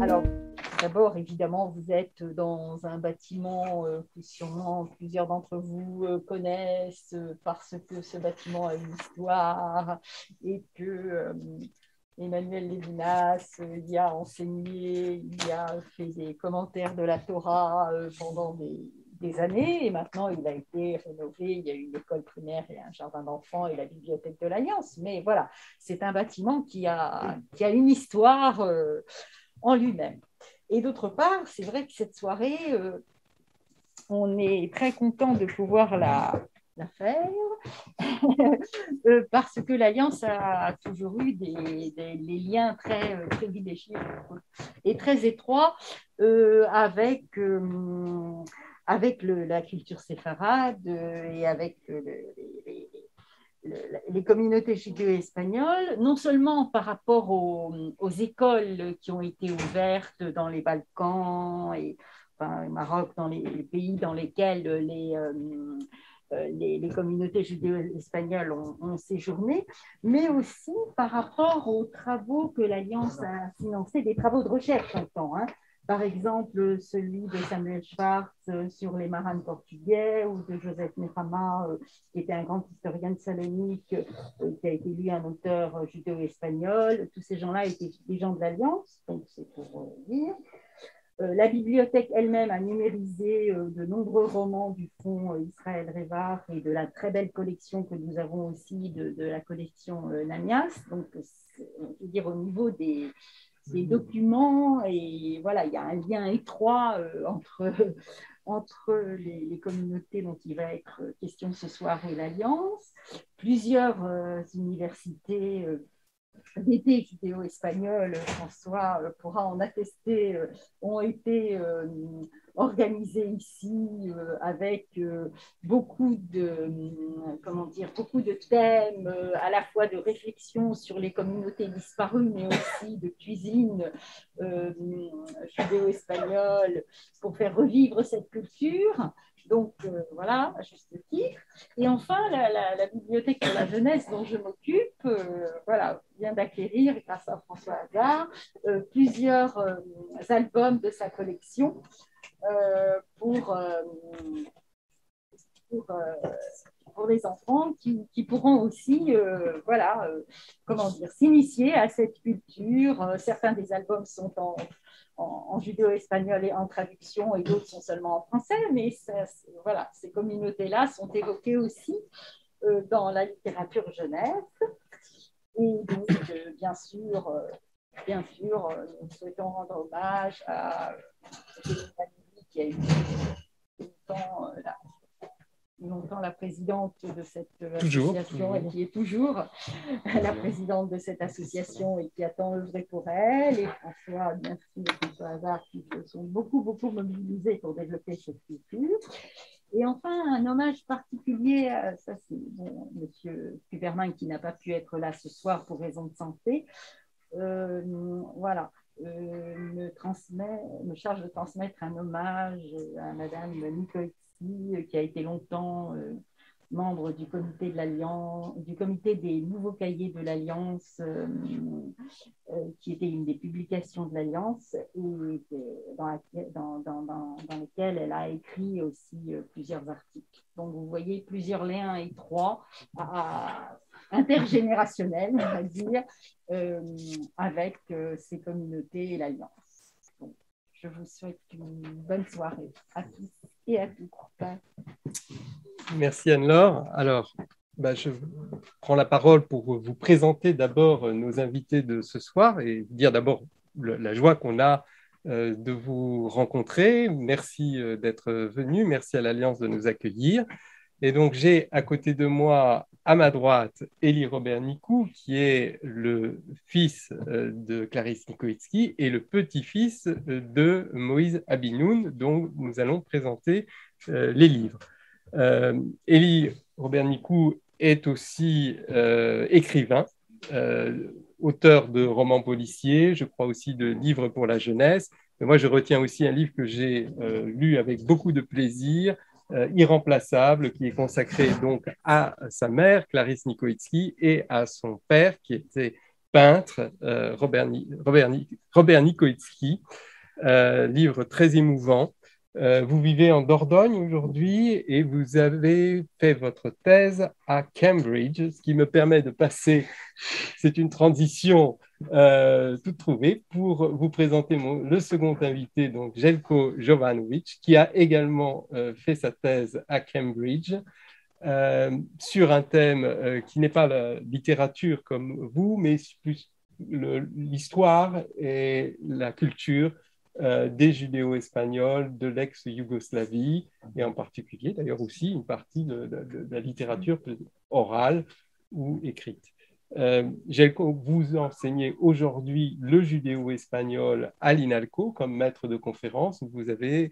Alors, d'abord, évidemment, vous êtes dans un bâtiment que sûrement plusieurs d'entre vous connaissent parce que ce bâtiment a une histoire et que Emmanuel Lévinas y a enseigné, il a fait des commentaires de la Torah pendant des années et maintenant il a été rénové, il y a une école primaire et un jardin d'enfants et la bibliothèque de l'Alliance. Mais voilà, c'est un bâtiment qui a une histoire en lui-même. Et d'autre part, c'est vrai que cette soirée, on est très content de pouvoir la faire parce que l'Alliance a toujours eu des liens très privilégiés et très étroits avec la culture séfarade et avec les communautés judéo-espagnoles, non seulement par rapport aux écoles qui ont été ouvertes dans les Balkans et enfin, au Maroc, dans les pays dans lesquels les communautés judéo-espagnoles ont séjourné, mais aussi par rapport aux travaux que l'Alliance a financés, des travaux de recherche en temps, hein. Par exemple, celui de Samuel Schwartz sur les marins portugais ou de Joseph Nefama, qui était un grand historien de Salonique, qui a été lui un auteur judéo-espagnol. Tous ces gens-là étaient des gens de l'Alliance, donc c'est pour dire. La bibliothèque elle-même a numérisé de nombreux romans du fonds Israël Révar et de la très belle collection que nous avons aussi de la collection Namias. Donc, je veux dire, au niveau des documents, et voilà, il y a un lien étroit entre les communautés dont il va être question ce soir et l'Alliance. Plusieurs universités d'été judéo-espagnol, François pourra en attester, ont été organisées ici avec beaucoup de thèmes, à la fois de réflexion sur les communautés disparues, mais aussi de cuisine judéo-espagnole pour faire revivre cette culture. Donc voilà, à juste titre. Et enfin, la bibliothèque pour la jeunesse dont je m'occupe, voilà, vient d'acquérir, grâce à François Hazard, plusieurs albums de sa collection pour les enfants qui pourront aussi voilà, s'initier à cette culture. Certains des albums sont en judéo-espagnol et en traduction, et d'autres sont seulement en français, mais voilà, ces communautés-là sont évoquées aussi dans la littérature jeunesse. Et donc, bien sûr, nous souhaitons rendre hommage à Jérémy qui a été longtemps la présidente de cette association et qui est toujours la présidente de cette association et qui a tant œuvré pour elle, et François, bien sûr, François Hazard, qui se sont beaucoup mobilisés pour développer cette culture. Et enfin, un hommage particulier, ça c'est bon, Monsieur Kuperman qui n'a pas pu être là ce soir pour raison de santé, voilà, me charge de transmettre un hommage à Madame Nicolsi, qui a été longtemps membre du comité de l'Alliance, du comité des nouveaux cahiers de l'Alliance, qui était une des publications de l'Alliance et dans lesquelles elle a écrit aussi plusieurs articles. Donc vous voyez plusieurs liens étroits intergénérationnels, on va dire, avec ces communautés et l'Alliance. Donc, je vous souhaite une bonne soirée à tous et à toutes. Merci Anne-Laure. Alors, je prends la parole pour vous présenter d'abord nos invités de ce soir et dire d'abord la joie qu'on a de vous rencontrer. Merci d'être venu. Merci à l'Alliance de nous accueillir. Et donc, j'ai à côté de moi, à ma droite, Élie Robert-Nicou, qui est le fils de Clarisse Nikoïtsky et le petit-fils de Moïse Abinoun, dont nous allons présenter les livres. Élie Robert-Nicou est aussi écrivain, auteur de romans policiers, je crois aussi de livres pour la jeunesse. Mais moi, je retiens aussi un livre que j'ai lu avec beaucoup de plaisir, irremplaçable, qui est consacré donc à sa mère, Clarisse Nikoitsky, et à son père, qui était peintre, Robert Nikoitsky. Livre très émouvant. Vous vivez en Dordogne aujourd'hui et vous avez fait votre thèse à Cambridge, ce qui me permet de passer, c'est une transition toute trouvée, pour vous présenter le second invité, donc Željko Jovanović, qui a également fait sa thèse à Cambridge sur un thème qui n'est pas la littérature comme vous, mais plus l'histoire et la culture des judéo-espagnols de l'ex-Yougoslavie, et en particulier d'ailleurs aussi une partie de la littérature orale ou écrite. Željko, vous enseignez aujourd'hui le judéo-espagnol à l'INALCO comme maître de conférence. Vous avez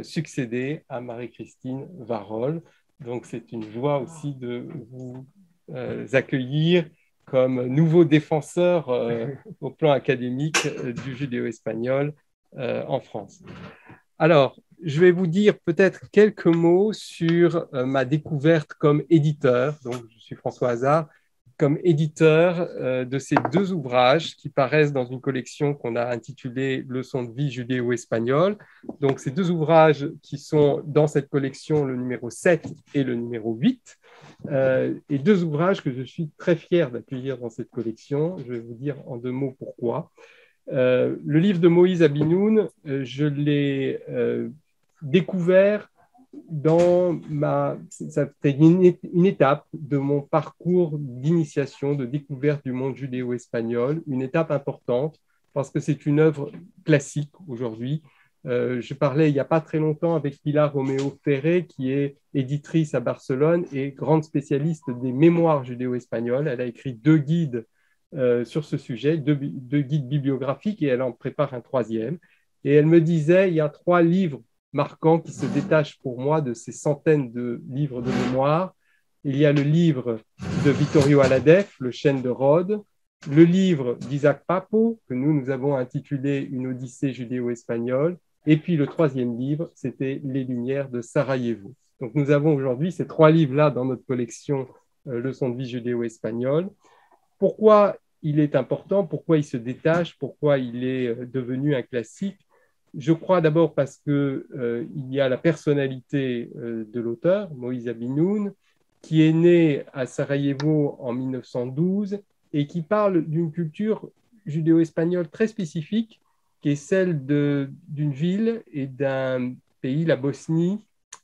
succédé à Marie-Christine Varol. Donc c'est une joie aussi de vous accueillir comme nouveau défenseur au plan académique du judéo-espagnol en France. Alors, je vais vous dire peut-être quelques mots sur ma découverte comme éditeur. Donc, je suis François Hazard, comme éditeur de ces deux ouvrages qui paraissent dans une collection qu'on a intitulée Leçons de vie judéo-espagnole. Donc, ces deux ouvrages qui sont dans cette collection, le numéro 7 et le numéro 8, et deux ouvrages que je suis très fier d'accueillir dans cette collection. Je vais vous dire en deux mots pourquoi. Le livre de Moïse Abinoun, je l'ai découvert dans c'était une étape de mon parcours d'initiation, de découverte du monde judéo-espagnol, une étape importante parce que c'est une œuvre classique aujourd'hui. Je parlais il n'y a pas très longtemps avec Pilar Romeo Ferré, qui est éditrice à Barcelone et grande spécialiste des mémoires judéo-espagnoles. Elle a écrit deux guides sur ce sujet, deux guides bibliographiques, et elle en prépare un troisième. Et elle me disait, il y a 3 livres marquants qui se détachent pour moi de ces centaines de livres de mémoire. Il y a le livre de Vittorio Aladef, Le chêne de Rhodes, le livre d'Isaac Papo, que nous avons intitulé Une odyssée judéo-espagnole, et puis le troisième livre, c'était Les Lumières de Sarajevo. Donc nous avons aujourd'hui ces 3 livres-là dans notre collection Leçons de vie judéo-espagnole. Pourquoi il est important, pourquoi il se détache, pourquoi il est devenu un classique? Je crois d'abord parce qu'il y a la personnalité de l'auteur, Moïse Abinoun, qui est né à Sarajevo en 1912 et qui parle d'une culture judéo-espagnole très spécifique, qui est celle d'une ville et d'un pays, la Bosnie,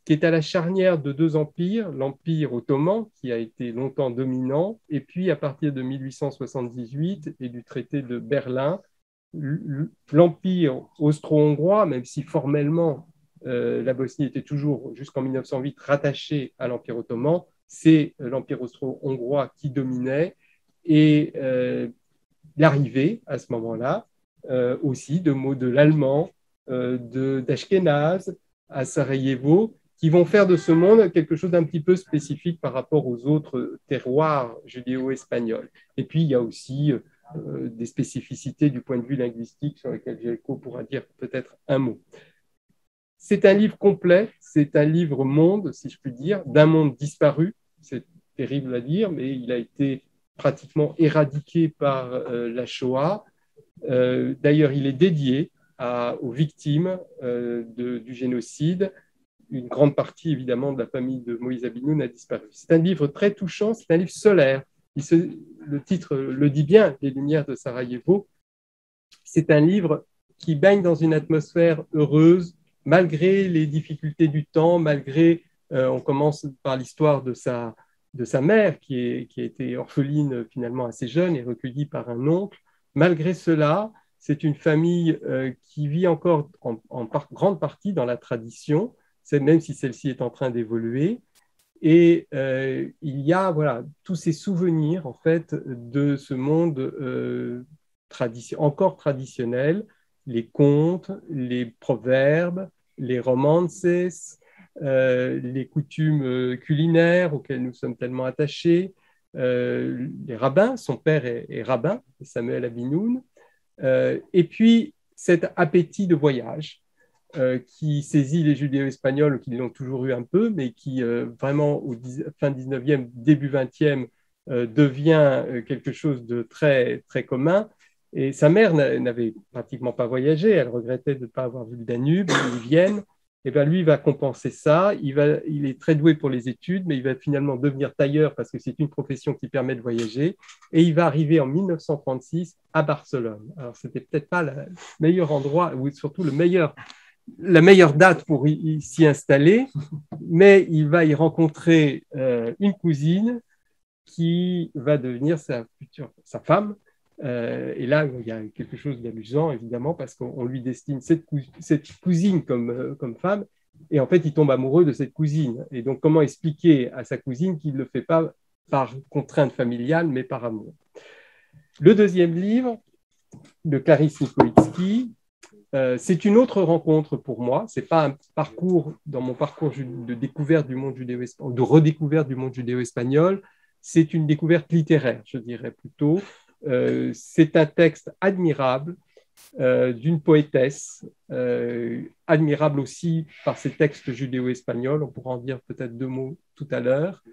qui est à la charnière de 2 empires, l'empire ottoman, qui a été longtemps dominant, et puis à partir de 1878 et du traité de Berlin, l'empire austro-hongrois, même si formellement la Bosnie était toujours jusqu'en 1908 rattachée à l'empire ottoman, c'est l'empire austro-hongrois qui dominait, et l'arrivée à ce moment-là aussi de mots de l'allemand, d'Ashkénaz à Sarajevo, qui vont faire de ce monde quelque chose d'un petit peu spécifique par rapport aux autres terroirs judéo-espagnols. Et puis, il y a aussi des spécificités du point de vue linguistique sur lesquelles Željko pourra dire peut-être un mot. C'est un livre complet, c'est un livre monde, si je puis dire, d'un monde disparu. C'est terrible à dire, mais il a été pratiquement éradiqué par la Shoah. D'ailleurs, il est dédié aux victimes du génocide. Une grande partie, évidemment, de la famille de Moïse Abinoun a disparu. C'est un livre très touchant, c'est un livre solaire. Le titre le dit bien, Les Lumières de Sarajevo. C'est un livre qui baigne dans une atmosphère heureuse, malgré les difficultés du temps, malgré, on commence par l'histoire de sa mère, qui a été orpheline finalement assez jeune et recueillie par un oncle. Malgré cela, c'est une famille qui vit encore en grande partie dans la tradition, même si celle-ci est en train d'évoluer. Et il y a tous ces souvenirs en fait, de ce monde encore traditionnel, les contes, les proverbes, les romances, les coutumes culinaires auxquelles nous sommes tellement attachés, les rabbins, son père est rabbin, Samuel Abinoun, et puis cet appétit de voyage. qui saisit les judéo-espagnols, qui l'ont toujours eu un peu, mais qui vraiment, fin 19e, début 20e, devient quelque chose de très, très commun. Et sa mère n'avait pratiquement pas voyagé, elle regrettait de ne pas avoir vu le Danube, ni Vienne. Et bien lui, il va compenser ça. Il est très doué pour les études, mais il va finalement devenir tailleur parce que c'est une profession qui permet de voyager. Et il va arriver en 1936 à Barcelone. Alors, c'était peut-être pas le meilleur endroit, ou surtout la meilleure date pour s'y installer, mais il va y rencontrer une cousine qui va devenir sa femme. Et là, il y a quelque chose d'amusant, évidemment, parce qu'on lui destine cette cousine comme femme, et en fait, il tombe amoureux de cette cousine. Et donc, comment expliquer à sa cousine qu'il ne le fait pas par contrainte familiale, mais par amour? Le deuxième livre, de Clarisse Nikolitsky, c'est une autre rencontre pour moi. Ce n'est pas un parcours, dans mon parcours de découverte du monde judéo-espagnol, de redécouverte du monde judéo-espagnol, c'est une découverte littéraire, je dirais plutôt. C'est un texte admirable d'une poétesse, admirable aussi par ses textes judéo-espagnols, on pourra en dire peut-être 2 mots tout à l'heure.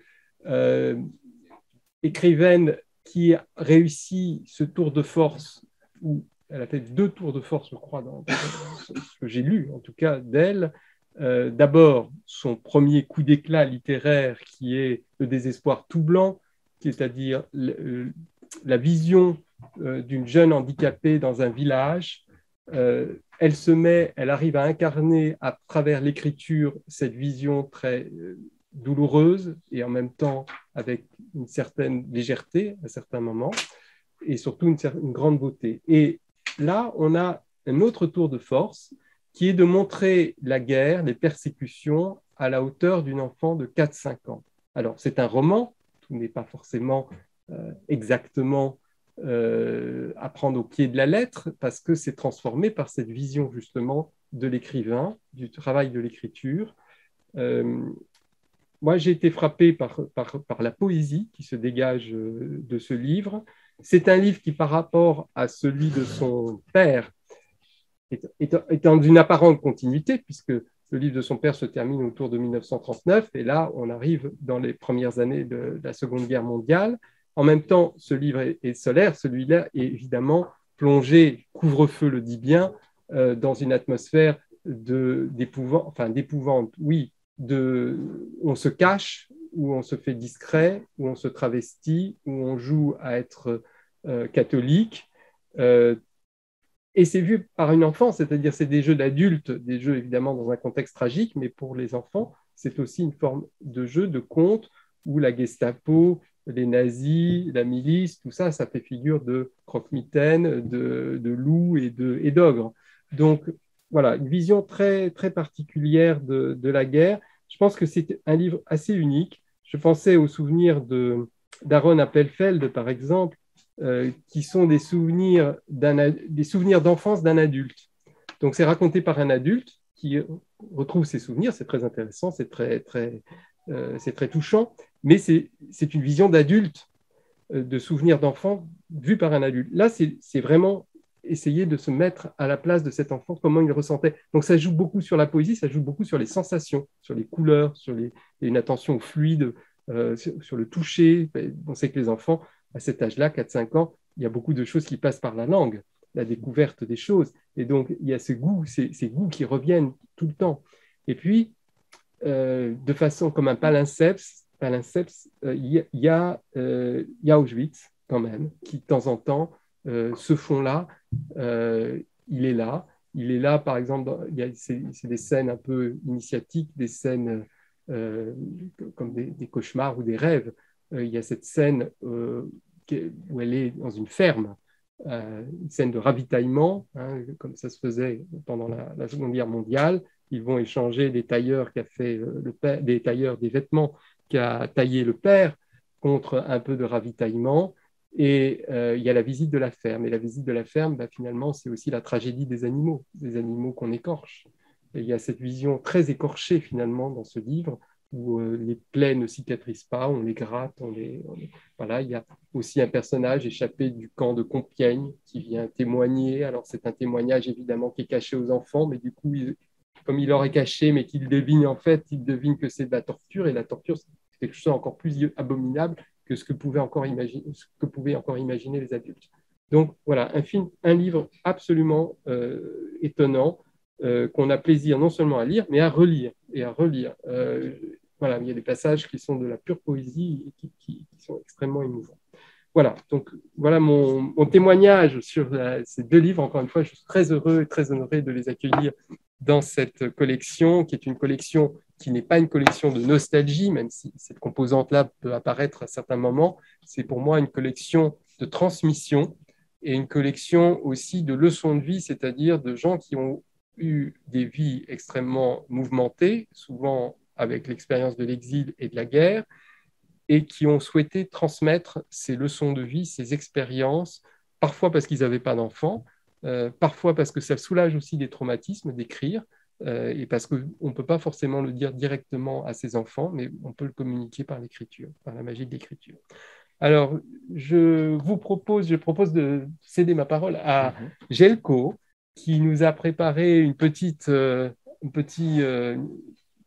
Écrivaine qui réussit ce tour de force, où elle a fait 2 tours de force, je crois, dans ce que j'ai lu, en tout cas, d'elle. D'abord, son premier coup d'éclat littéraire, qui est Le désespoir tout blanc, c'est-à-dire la vision d'une jeune handicapée dans un village. Elle arrive à incarner à travers l'écriture cette vision très douloureuse et en même temps avec une certaine légèreté à certains moments et surtout une grande beauté. Et là, on a un autre tour de force qui est de montrer la guerre, les persécutions à la hauteur d'une enfant de 4-5 ans. Alors, c'est un roman, tout n'est pas forcément exactement à prendre au pied de la lettre, parce que c'est transformé par cette vision justement de l'écrivain, du travail de l'écriture. Moi, j'ai été frappé par la poésie qui se dégage de ce livre. C'est un livre qui, par rapport à celui de son père, est en d'une apparente continuité, puisque le livre de son père se termine autour de 1939, et là, on arrive dans les premières années de la Seconde Guerre mondiale. En même temps, ce livre est solaire, celui-là est évidemment plongé, couvre-feu le dit bien, dans une atmosphère d'épouvante, oui, où on se cache, où on se fait discret, où on se travestit, où on joue à être catholique. Et c'est vu par une enfant, c'est-à-dire c'est des jeux d'adultes, des jeux évidemment dans un contexte tragique, mais pour les enfants, c'est aussi une forme de jeu, de conte, où la Gestapo, les nazis, la milice, tout ça, ça fait figure de croque-mitaine, de loup et d'ogre. Donc voilà, une vision très, très particulière de la guerre. Je pense que c'est un livre assez unique. Je pensais aux souvenirs d'Aaron Appelfeld, par exemple, qui sont des souvenirs d'enfance d'un adulte. Donc, c'est raconté par un adulte qui retrouve ses souvenirs. C'est très intéressant, c'est très touchant, mais c'est une vision d'adulte, de souvenirs d'enfant vus par un adulte. Là, c'est vraiment essayer de se mettre à la place de cet enfant, comment il ressentait. Donc, ça joue beaucoup sur la poésie, ça joue beaucoup sur les sensations, sur les couleurs, une attention au fluide, sur le toucher. On sait que les enfants, à cet âge-là, 4-5 ans, il y a beaucoup de choses qui passent par la langue, la découverte des choses. Et donc, il y a ces goûts qui reviennent tout le temps. Et puis, de façon comme un palimpseste, il y a Auschwitz, quand même, qui, de temps en temps, ce fond-là, il est là. Il est là, par exemple, c'est des scènes un peu initiatiques, des scènes comme des cauchemars ou des rêves. Il y a cette scène où elle est dans une ferme, une scène de ravitaillement, hein, comme ça se faisait pendant la Seconde Guerre mondiale. Ils vont échanger des tailleurs qu'a fait le père, des tailleurs des vêtements qu'a taillé le père contre un peu de ravitaillement. Et il y a la visite de la ferme. Et la visite de la ferme, finalement, c'est aussi la tragédie des animaux qu'on écorche. Et il y a cette vision très écorchée, finalement, dans ce livre, où les plaies ne cicatrisent pas, on les gratte, voilà. Il y a aussi un personnage échappé du camp de Compiègne qui vient témoigner. Alors, c'est un témoignage, évidemment, qui est caché aux enfants, mais du coup, comme il l'aurait caché, mais qu'il devine en fait, il devine que c'est de la torture, et la torture, c'est quelque chose encore plus abominable que ce que pouvaient encore imaginer les adultes. Donc voilà, un livre absolument étonnant, qu'on a plaisir non seulement à lire, mais à relire et à relire. Voilà, il y a des passages qui sont de la pure poésie et qui sont extrêmement émouvants. Voilà, donc voilà mon témoignage sur ces deux livres. Encore une fois, je suis très heureux et très honoré de les accueillir dans cette collection, qui est une collection qui n'est pas une collection de nostalgie, même si cette composante-là peut apparaître à certains moments. C'est pour moi une collection de transmission et une collection aussi de leçons de vie, c'est-à-dire de gens qui ont eu des vies extrêmement mouvementées, souvent avec l'expérience de l'exil et de la guerre, et qui ont souhaité transmettre ces leçons de vie, ces expériences, parfois parce qu'ils n'avaient pas d'enfants, parfois parce que ça soulage aussi des traumatismes d'écrire, et parce qu'on ne peut pas forcément le dire directement à ses enfants, mais on peut le communiquer par l'écriture, par la magie de l'écriture. Alors, je propose de céder ma parole à Jelko, qui nous a préparé une petite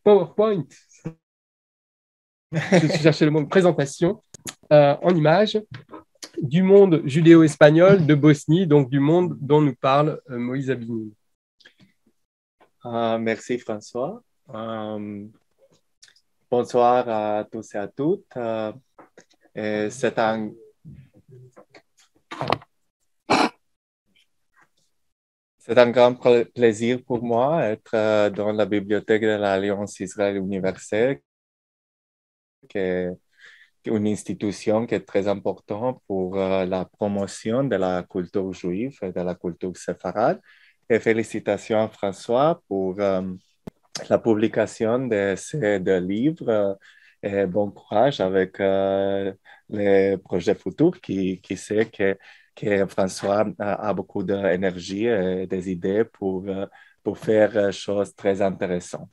PowerPoint. Je cherchais le mot de présentation en images du monde judéo-espagnol de Bosnie, donc du monde dont nous parle Moïse Abini. Merci François. Bonsoir à tous et à toutes. C'est un grand plaisir pour moi d'être dans la bibliothèque de l'Alliance Israël universelle, qui est une institution qui est très importante pour la promotion de la culture juive et de la culture séfarade. Et félicitations à François pour la publication de ces deux livres. Et bon courage avec les projets futurs qui sait que François a beaucoup d'énergie et des idées pour faire choses très intéressantes.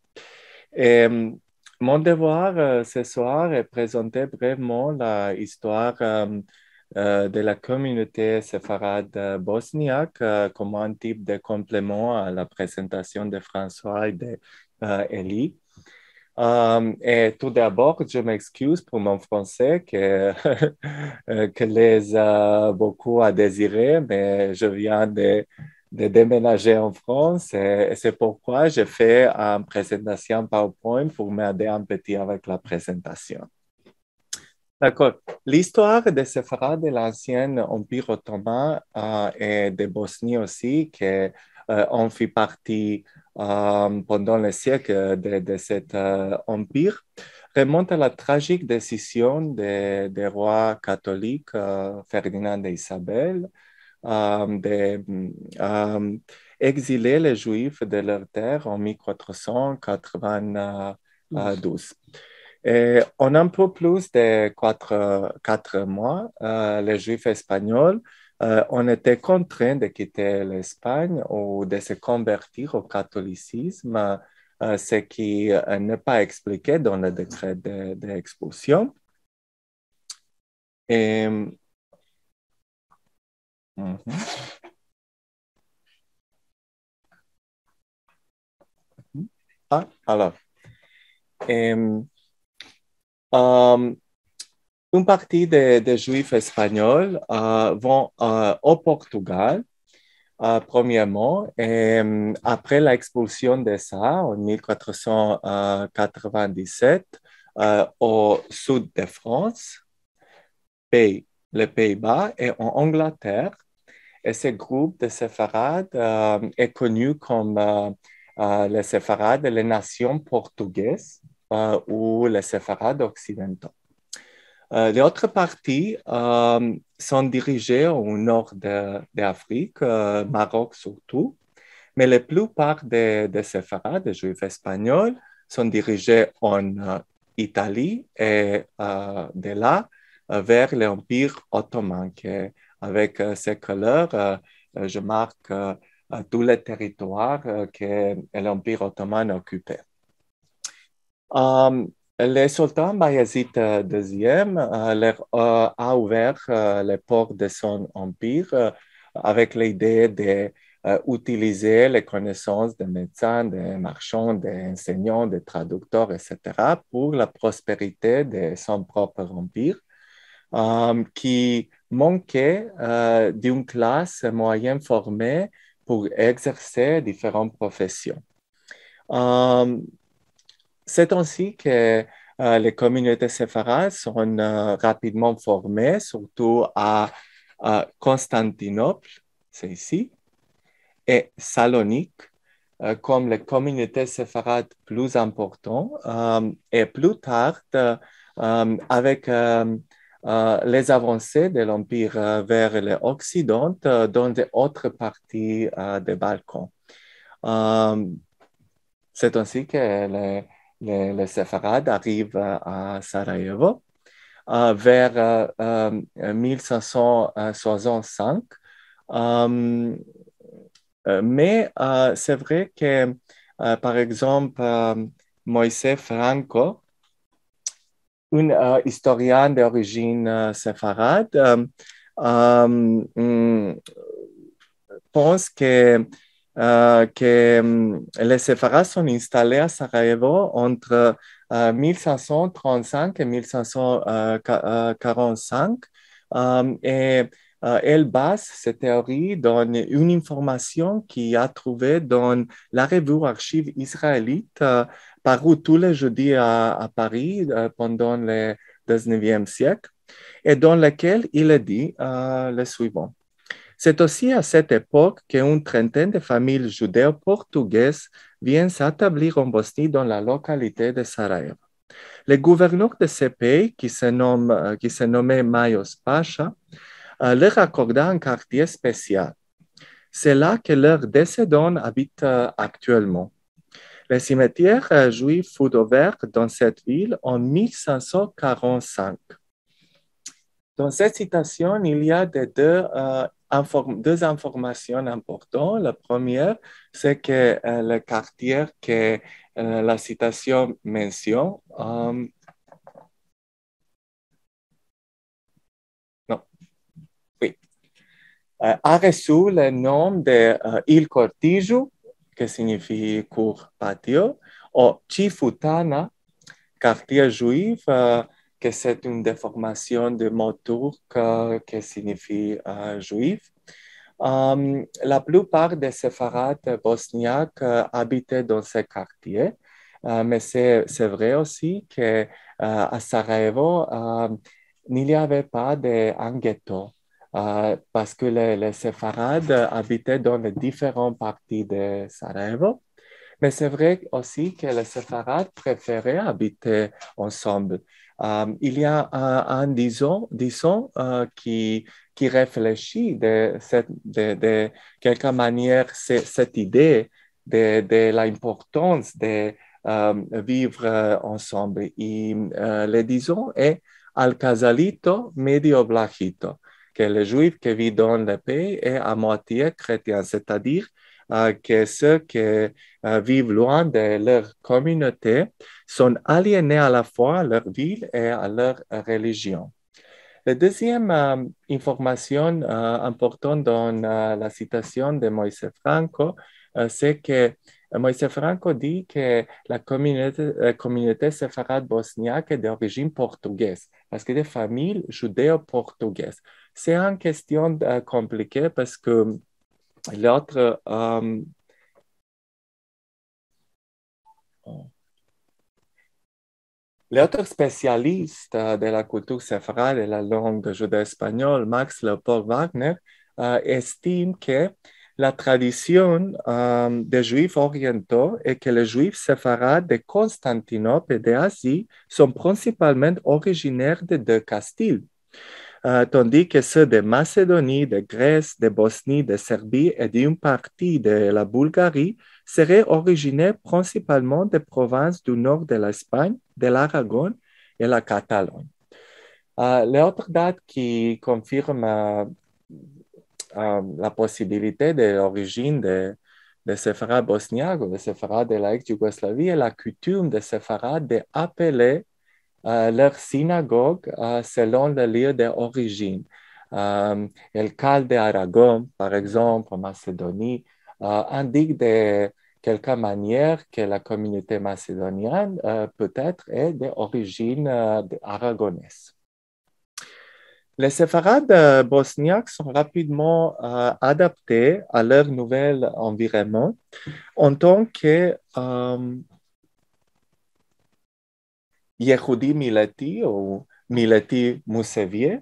Et mon devoir ce soir est de présenter brièvement l'histoire de la communauté séfarade bosniaque comme un type de complément à la présentation de François et d'Élie. Et tout d'abord, je m'excuse pour mon français que laisse beaucoup à désirer, mais je viens de déménager en France et c'est pourquoi j'ai fait une présentation PowerPoint pour m'aider un petit avec la présentation. D'accord. L'histoire des Séfarades de l'ancien Empire ottoman et de Bosnie aussi, qui ont fait partie pendant les siècles de cet empire, remonte à la tragique décision des rois catholiques Ferdinand et Isabelle d'exiler les Juifs de leur terre en 1492. Et en un peu plus de 4 mois, les Juifs espagnols ont été contraints de quitter l'Espagne ou de se convertir au catholicisme, ce qui n'est pas expliqué dans le décret d'expulsion. Et alors, une partie des Juifs espagnols vont au Portugal, premièrement, et après l'expulsion de ça, en 1497, au sud de France, les Pays-Bas et en Angleterre. Et ce groupe de séfarades est connu comme les séfarades, les nations portugaises ou les séfarades occidentaux. Les autres parties sont dirigées au nord d'Afrique, Maroc surtout, mais la plupart des séfarades, des juifs espagnols, sont dirigés en Italie et de là vers l'Empire ottoman, avec ces couleurs, je marque tous les territoires que l'Empire ottoman occupait. Le sultan Bayezid II a ouvert les portes de son empire avec l'idée de utiliser les connaissances des médecins, des marchands, des enseignants, des traducteurs, etc., pour la prospérité de son propre empire, qui manquait d'une classe moyenne formée pour exercer différentes professions. C'est ainsi que les communautés séfarades sont rapidement formées, surtout à Constantinople, c'est ici, et Salonique, comme les communautés séfarades plus importantes, et plus tard, avec les avancées de l'Empire vers l'Occident dans d'autres parties des Balkans. C'est ainsi que les séfarades arrivent à Sarajevo vers 1565. Mais c'est vrai que, par exemple, Moïse Franco, un historien d'origine séfarade, pense que les séfarades sont installés à Sarajevo entre 1535 et 1545 et elle base cette théorie dans une information qu'il a trouvée dans la revue Archives israélite parue tous les jeudis à Paris pendant le 19e siècle et dans laquelle il a dit le suivant. C'est aussi à cette époque qu'une trentaine de familles judéo-portugaises viennent s'établir en Bosnie dans la localité de Sarajevo. Le gouverneur de ce pays, qui se nommait Majos Pasha, leur accorda un quartier spécial. C'est là que leurs descendants habitent actuellement. Le cimetière juif fut ouvert dans cette ville en 1545. Dans cette citation, il y a deux informations importantes. La première, c'est que le quartier que la citation mentionne, a reçu le nom de Il Cortijo, qui signifie cour patio, ou Chifutana, quartier juif, que c'est une déformation de mot turc qui signifie juif. La plupart des séfarades bosniaques habitaient dans ce quartier, mais c'est vrai aussi qu'à Sarajevo, il n'y avait pas d'un ghetto. Parce que les séfarades habitaient dans les différentes parties de Sarajevo. Mais c'est vrai aussi que les séfarades préféraient habiter ensemble. Il y a disons, qui réfléchit de quelque manière cette idée de l'importance de vivre ensemble. Et le disons est al-Casalito medio blajito, que le juif qui vit dans le pays est à moitié chrétien, c'est-à-dire que ceux qui vivent loin de leur communauté sont aliénés à la fois à leur ville et à leur religion. La deuxième information importante dans la citation de Moïse Franco, c'est que Moïse Franco dit que la communauté séfarade bosniaque est d'origine portugaise, parce que des familles judéo-portugaises. C'est une question compliquée parce que l'autre spécialiste de la culture séfarade et la langue judéo-espagnole, Max Leopold Wagner, estime que la tradition des Juifs orientaux et que les Juifs séfarades de Constantinople et d'Asie sont principalement originaires de Castille. Tandis que ceux de Macédonie, de Grèce, de Bosnie, de Serbie et d'une partie de la Bulgarie seraient originaires principalement des provinces du nord de l'Espagne, de l'Aragon et la Catalogne. L'autre date qui confirme la possibilité de l'origine des séfarades bosniaques ou des séfarades de l'ex-Yougoslavie est la coutume des séfarades d'appeler leur synagogue selon le lieu d'origine. El Cal de Aragon, par exemple, en Macédonie, indique de quelque manière que la communauté macédonienne peut-être est d'origine aragonaise. Les séfarades bosniaques sont rapidement adaptés à leur nouvel environnement en tant que Yehudi Milleti ou Milleti Moussevier,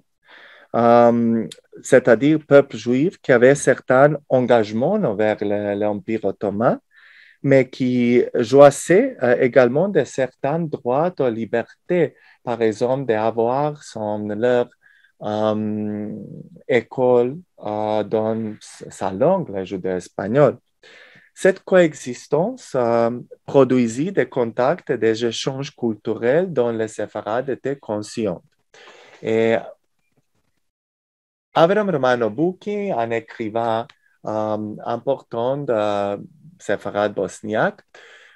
c'est-à-dire peuple juif qui avait certains engagements envers l'Empire ottoman, mais qui jouissait également de certains droits de liberté, par exemple d'avoir leur école dans sa langue, le judéo-espagnol. Cette coexistence produisit des contacts et des échanges culturels dont les séfarades étaient conscients. Et Avram Romano Bucchi, un écrivain important de séfarade bosniaque,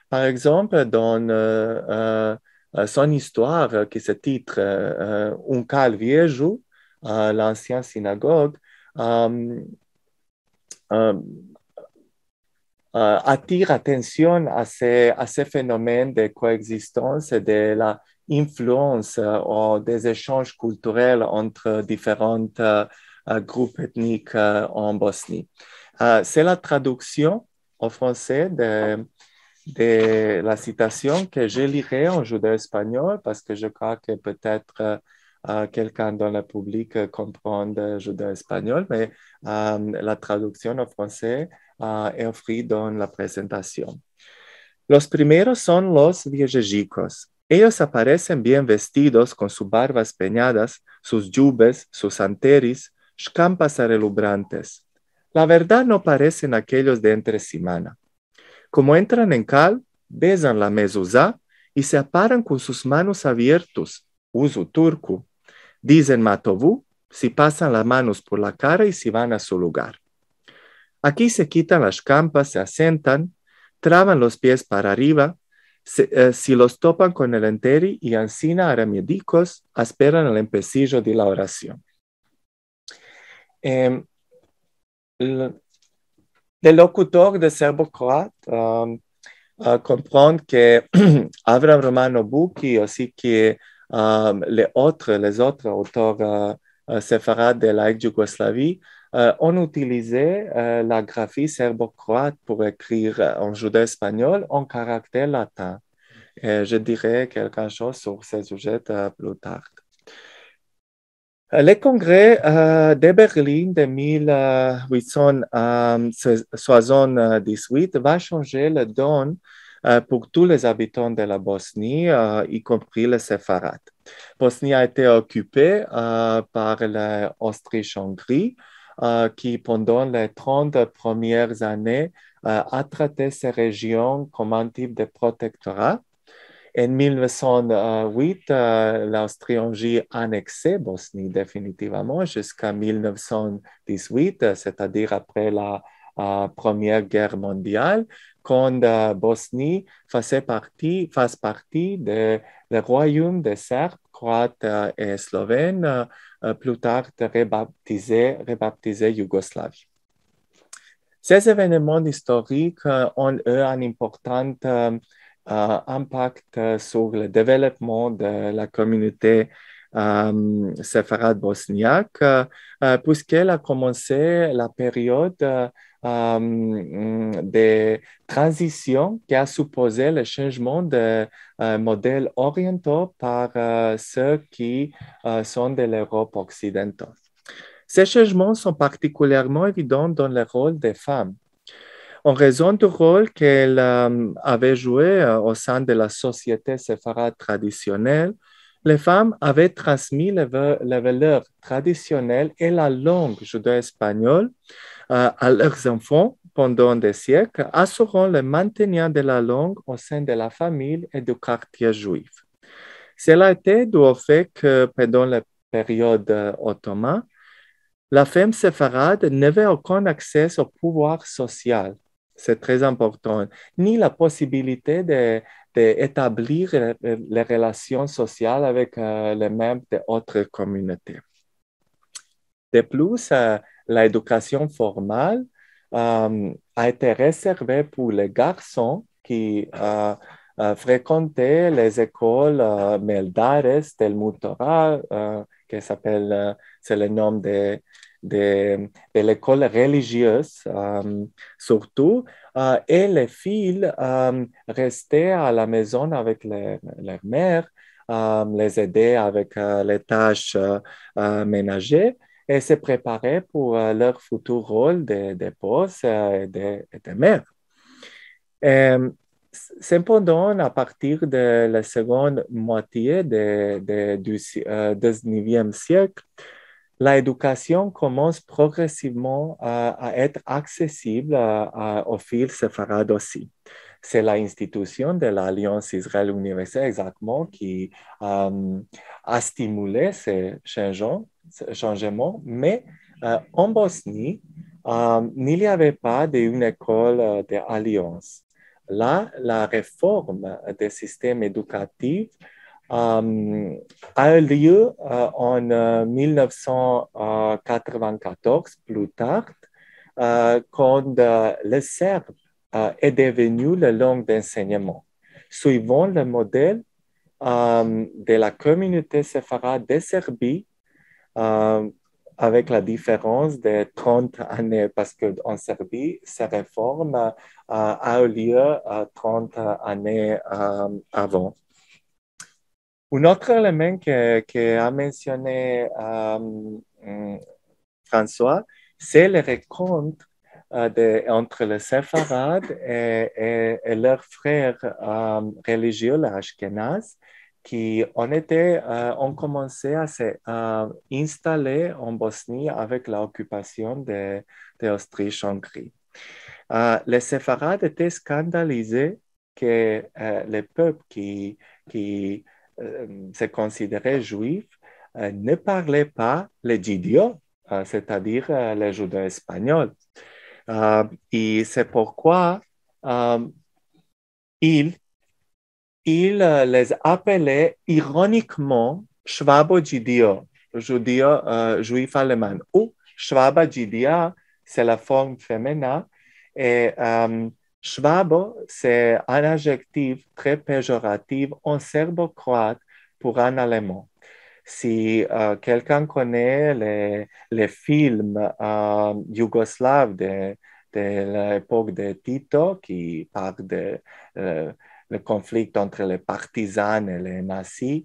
par exemple, dans son histoire qui se titre Un cal viejo, l'ancienne synagogue, attire attention à ces phénomènes de coexistence et de l'influence des échanges culturels entre différents groupes ethniques en Bosnie. C'est la traduction en français de la citation que je lirai en judéo-espagnol parce que je crois que peut-être quelqu'un dans le public comprend le judéo-espagnol, mais la traduction en français est offerte dans la presentación. Los primeros son los viejejicos. Ellos aparecen bien vestidos con sus barbas peñadas, sus yubes, sus anteris, escampas relumbrantes. La verdad no parecen aquellos de entre semana. Como entran en cal, besan la mezuzá y se aparan con sus manos abiertos, uso turco. Dicen matovú si pasan las manos por la cara y si van a su lugar. Aquí se quitan las campas, se asentan, traban los pies para arriba, si los topan con el enteri y encina aramidicos, esperan el empecillo de la oración. Le locutor de serbo-croate comprend que Avram Romano Bucchi ainsi que les autres auteurs séfarades de l'ex-Yougoslavie ont utilisé la graphie serbo-croate pour écrire en judéo-espagnol en caractère latin. Et je dirai quelque chose sur ce sujet plus tard. Le congrès de Berlin de 1878 va changer le don pour tous les habitants de la Bosnie, y compris les séfarades. Bosnie a été occupée par l'Autriche-Hongrie, qui pendant les 30 premières années a traité ces régions comme un type de protectorat. En 1908, l'Austrie-Hongrie a annexé Bosnie définitivement jusqu'à 1918, c'est-à-dire après la Première Guerre mondiale, quand Bosnie fasse partie du royaume des Serbes, Croates et Slovènes, plus tard rebaptisé Yougoslavie. Ces événements historiques ont eu un important impact sur le développement de la communauté séfarade bosniaque, puisqu'elle a commencé la période de transition qui a supposé le changement de modèle oriental par ceux qui sont de l'Europe occidentale. Ces changements sont particulièrement évidents dans le rôle des femmes. En raison du rôle qu'elle avait joué au sein de la société séfarade traditionnelle, les femmes avaient transmis les valeurs traditionnelles et la langue judéo-espagnole à leurs enfants pendant des siècles, assurant le maintien de la langue au sein de la famille et du quartier juif. Cela était dû au fait que pendant la période ottomane, la femme séfarade n'avait aucun accès au pouvoir social. C'est très important, ni la possibilité d'établir les relations sociales avec les membres d'autres communautés. De plus, l'éducation formelle a été réservé pour les garçons qui fréquentaient les écoles Meldares del Mutora, qui s'appelle, c'est le nom de l'école religieuse, surtout, et les filles restaient à la maison avec leur mère, les aider avec les tâches ménagères et se préparer pour leur futur rôle d'épouses et de mères. Cependant, à partir de la seconde moitié du 19e siècle, l'éducation commence progressivement à être accessible aux filles séfarades aussi. C'est l'institution de l'Alliance Israël universelle exactement qui a stimulé ces changements, mais en Bosnie, il n'y avait pas d'une école d'alliance. Là, la réforme des systèmes éducatifs a eu lieu en 1994, plus tard, quand le serbe est devenu la langue d'enseignement, suivant le modèle de la communauté séfarade de Serbie, avec la différence de 30 années, parce qu'en Serbie, ces réformes a eu lieu 30 années avant. Un autre élément qu'a mentionné François, c'est le rencontre entre les séfarades et leurs frères religieux, les Ashkénazes, qui ont commencé à s'installer en Bosnie avec l'occupation de l'Autriche-Hongrie. Les séfarades étaient scandalisés que les peuples qui se considéraient juifs ne parlaient pas le judéo, c'est-à-dire le judéo-espagnol. Et c'est pourquoi il les appelait ironiquement Schwabo-Judéo, juif allemand, ou Schwaba-Judéa, c'est la forme féminine, et Schwabo, c'est un adjectif très péjoratif en serbo-croate pour un allemand. Si quelqu'un connaît les films yougoslaves de l'époque de Tito, qui parlent de le conflit entre les partisans et les nazis,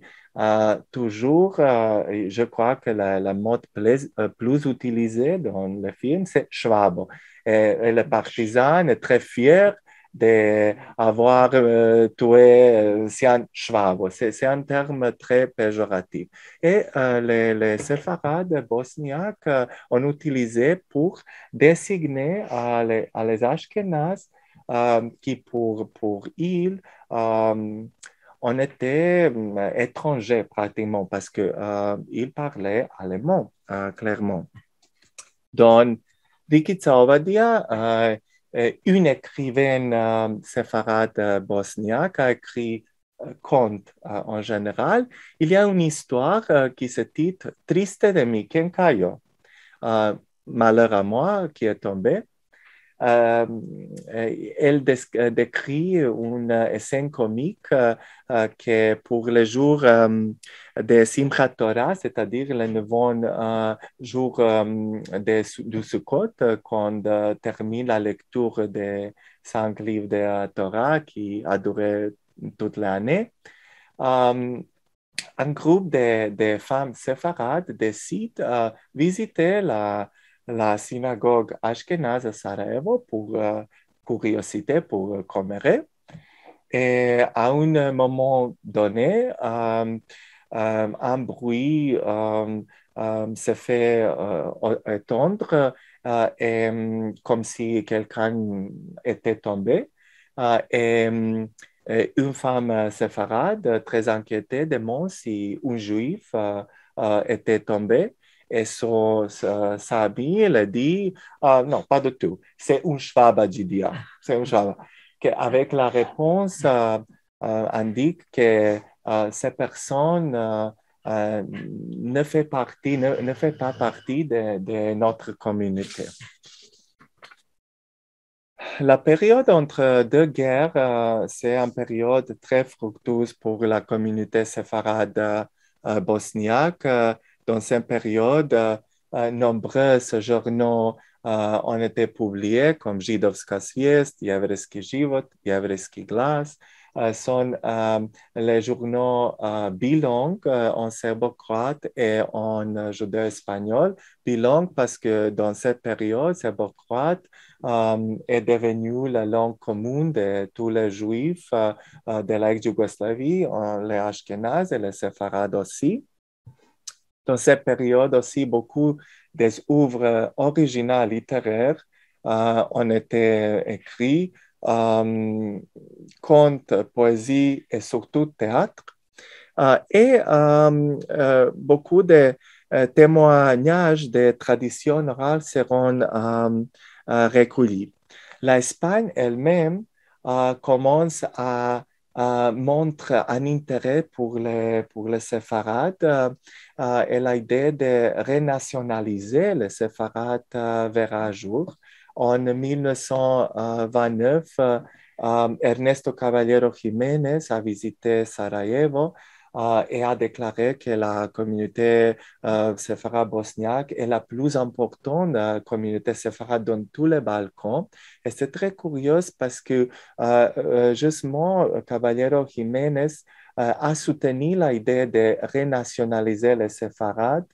toujours, je crois que la mot plus utilisée dans le film, c'est Schwabo. Et le partisan est très fier d'avoir tué Sian Schwabo. C'est un terme très péjoratif. Et les séfarades bosniaques ont utilisé pour désigner les Ashkénazes qui pour ils on était étrangers pratiquement parce qu'ils parlaient allemand, clairement. Donc, Rikica Ovadia, une écrivaine séfarade bosniaque, a écrit contes en général. Il y a une histoire qui se titre Triste de mi quien cayó, malheur à moi qui est tombé. Elle décrit une scène comique que pour les jours de Simchat Torah, c'est-à-dire le 9e jour du Sukkot, quand termine la lecture des 5 livres de la Torah qui a duré toute l'année. Un groupe de femmes séfarades décide de visiter la synagogue Ashkenaz à Sarajevo pour curiosité, pour commérer. Et à un moment donné, un bruit se fait entendre comme si quelqu'un était tombé. Et une femme séfarade, très inquiétée, demande si un juif était tombé. Et sa amie, elle dit, non, pas du tout, c'est un Schwaba Judéa. C'est un Schwaba. Avec la réponse, indique que cette personne ne fait pas partie de notre communauté. La période entre deux guerres, c'est une période très fructueuse pour la communauté séfarade bosniaque. Dans cette période, nombreux journaux ont été publiés, comme Židovska svijest, Jevrejski život, Jevrejski glas. Sont les journaux bilingues en serbo-croate et en judéo-espagnol. Bilingues parce que dans cette période, serbo-croate est devenue la langue commune de tous les juifs de l'ex-Yougoslavie, les Ashkénazes et les séfarades aussi. Dans cette période aussi, beaucoup des œuvres originales littéraires ont été écrites, contes, poésie et surtout théâtre. Et beaucoup de témoignages de traditions orales seront recueillis. L'Espagne elle-même commence à montrer un intérêt pour les séfarades et l'idée de renationaliser les séfarades verra un jour. En 1929, Ernesto Caballero Jiménez a visité Sarajevo et a déclaré que la communauté séfarade bosniaque est la plus importante communauté séfarade dans tous les Balkans. Et c'est très curieux parce que justement, Caballero Jiménez a soutenu l'idée de renationaliser les séfarades,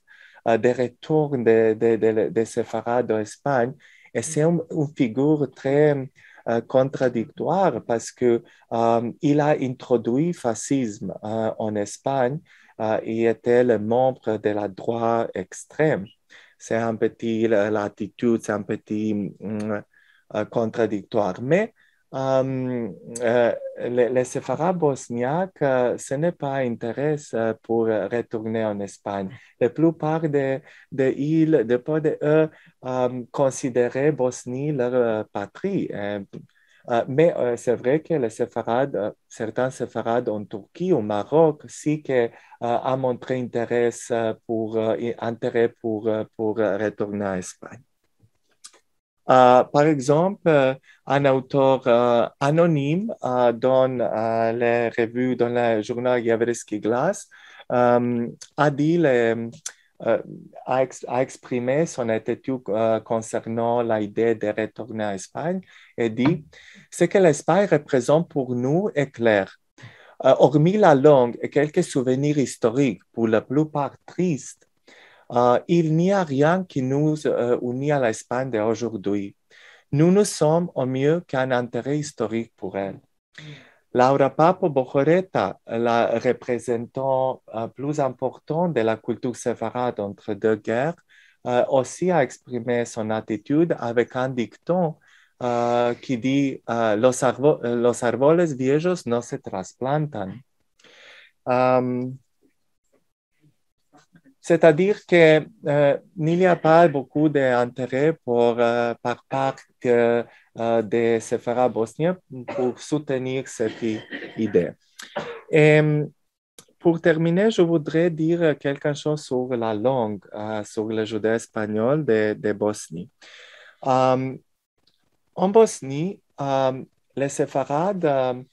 de retour des séfarades en Espagne. Et c'est une figure très contradictoire parce que il a introduit le fascisme en Espagne. Il était le membre de la droite extrême. C'est un petit, l'attitude, c'est un petit contradictoire. Mais les séfarades bosniaques, ce n'est pas un intérêt pour retourner en Espagne. La plupart des îles, de pas de eux, considéraient Bosnie leur patrie. Mais c'est vrai que les séfarades, certains séfarades en Turquie, au Maroc, aussi que a montré intérêt pour retourner en Espagne. Par exemple, un auteur anonyme dans les revues, dans le journal Jevrejski glas, a dit, a exprimé son attitude concernant l'idée de retourner en Espagne et dit ce que l'Espagne représente pour nous est clair. Hormis la langue et quelques souvenirs historiques, pour la plupart tristes, il n'y a rien qui nous unit à l'Espagne d'aujourd'hui. Nous sommes au mieux qu'un intérêt historique pour elle. Laura Papo Bojoreta, la représentant plus importante de la culture séfarade entre deux guerres, aussi a exprimé son attitude avec un dicton qui dit los árboles viejos no se trasplantan. C'est-à-dire qu'il n'y a pas beaucoup d'intérêt par part des séfarades bosniens pour soutenir cette idée. Et pour terminer, je voudrais dire quelque chose sur la langue, sur le judéo-espagnol de Bosnie. En Bosnie, les séfarades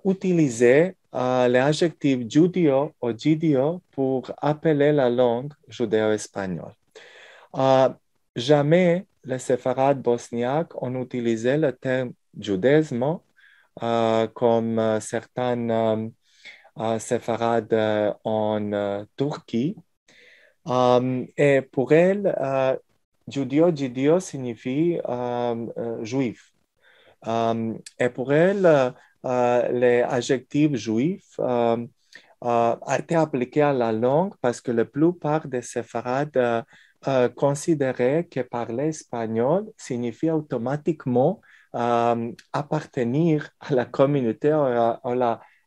utilisaient l'adjectif judío ou judío pour appeler la langue judéo-espagnole. Jamais les séfarades bosniaques ont utilisé le terme judaïsme comme certains séfarades en Turquie. Et pour elles, judío signifie juif. Et pour elles, l'adjectif juif a été appliqué à la langue parce que la plupart des séfarades considéraient que parler espagnol signifie automatiquement appartenir à la communauté ou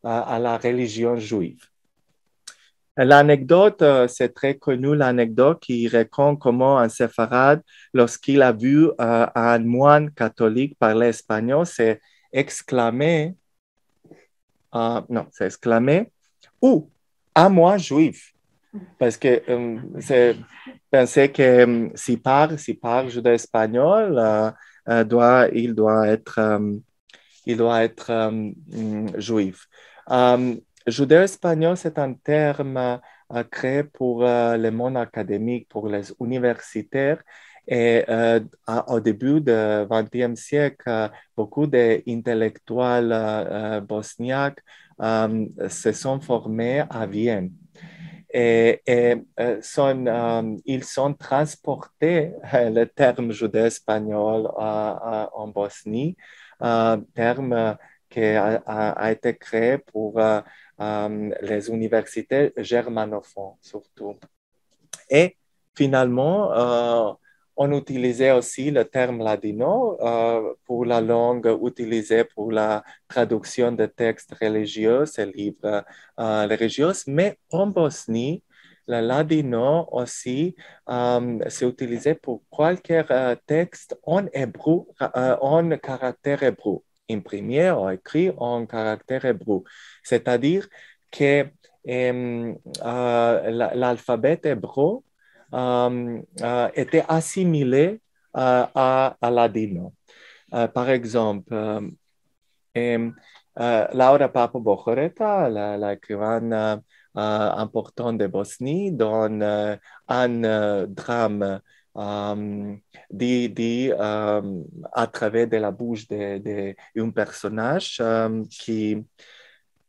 à la religion juive. L'anecdote, c'est très connu, l'anecdote qui raconte comment un séfarade, lorsqu'il a vu un moine catholique parler espagnol, s'est exclamé, ou à moi juif, parce que c'est pensé que s'il parle judéo-espagnol, il doit être juif. Judéo-espagnol, c'est un terme créé pour le monde académique, pour les universitaires. Et au début du XXe siècle, beaucoup d'intellectuels bosniaques se sont formés à Vienne. Ils ont transporté le terme judéo-espagnol en Bosnie, terme qui a été créé pour les universités germanophones surtout. Et finalement, on utilisait aussi le terme ladino pour la langue utilisée pour la traduction de textes religieux et livres religieux, mais en Bosnie, le ladino aussi s'est utilisé pour quelque texte en hébreu, en caractère hébreu, imprimé ou écrit en caractère hébreu. C'est-à-dire que l'alphabet hébreu était assimilé à ladino. Par exemple, Laura Papo-Bohoreta, l'écrivaine importante de Bosnie, dans un drame dit à travers de la bouche d'un personnage qui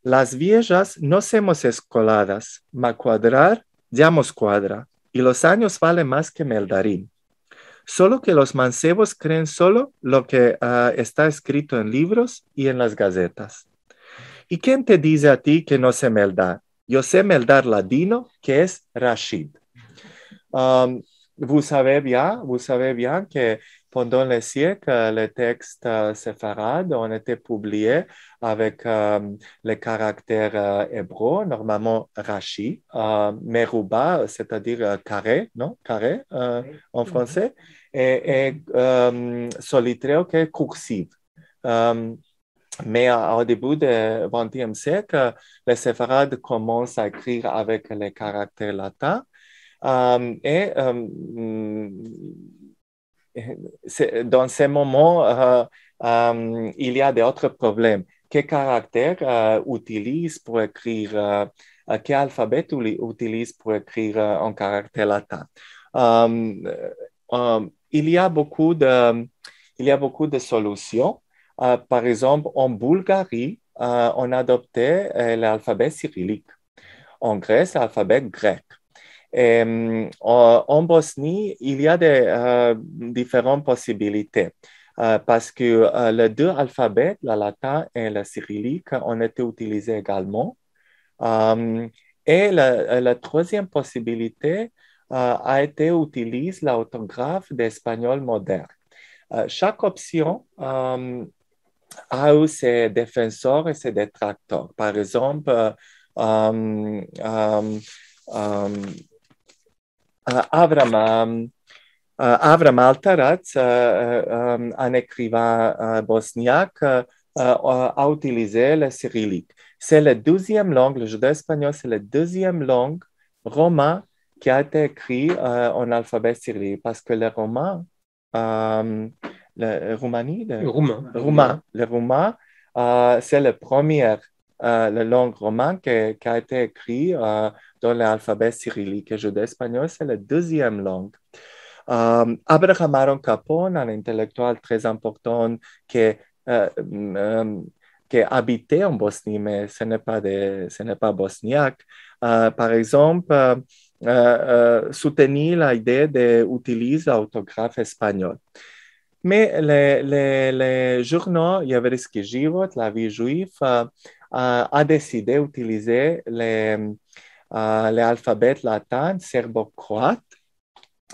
las viejas no somos escoladas, ma cuadrar diamos cuadra, y los años valen más que meldarín. Solo que los mancebos creen solo lo que está escrito en libros y en las gacetas. ¿Y quién te dice a ti que no sé meldar? Yo sé meldar ladino, que es Rashid. Vous savez bien que pendant les siècles, les textes séfarades ont été publiés avec les caractères hébreux, normalement Rashi, Meruba, c'est-à-dire carré, non? Carré en français, et Solitreo, qui est cursive. Mais au début du XXe siècle, les séfarades commencent à écrire avec les caractères latins. Dans ces moments, il y a d'autres problèmes. Quel caractère utilise pour écrire, quel alphabet utilise pour écrire en caractère latin? Il y a beaucoup de solutions. Par exemple, en Bulgarie, on a adopté l'alphabet cyrillique. En Grèce, l'alphabet grec. En Bosnie, il y a différentes possibilités parce que les deux alphabets, le latin et le cyrillique, ont été utilisés également. Et la troisième possibilité a été utiliser l'orthographe d'espagnol moderne. Chaque option a eu ses défenseurs et ses détracteurs. Par exemple, Avram Altaratz, un écrivain bosniaque, a utilisé le cyrillique. C'est la deuxième langue, le judéo-espagnol, c'est la deuxième langue romain qui a été écrite en alphabet cyrillique parce que le romain, le roumain, c'est la première la langue romane qui a été écrite dans l'alphabet cyrillique. Le judéo-espagnol, c'est la deuxième langue. Abraham Aaron Capon, un intellectuel très important qui habitait en Bosnie, mais ce n'est pas bosniaque. Par exemple, soutenir l'idée d'utiliser l'orthographe espagnole. Mais les journaux, Еврейский живот, la vie juive, a décidé d'utiliser l'alphabet latin serbo-croate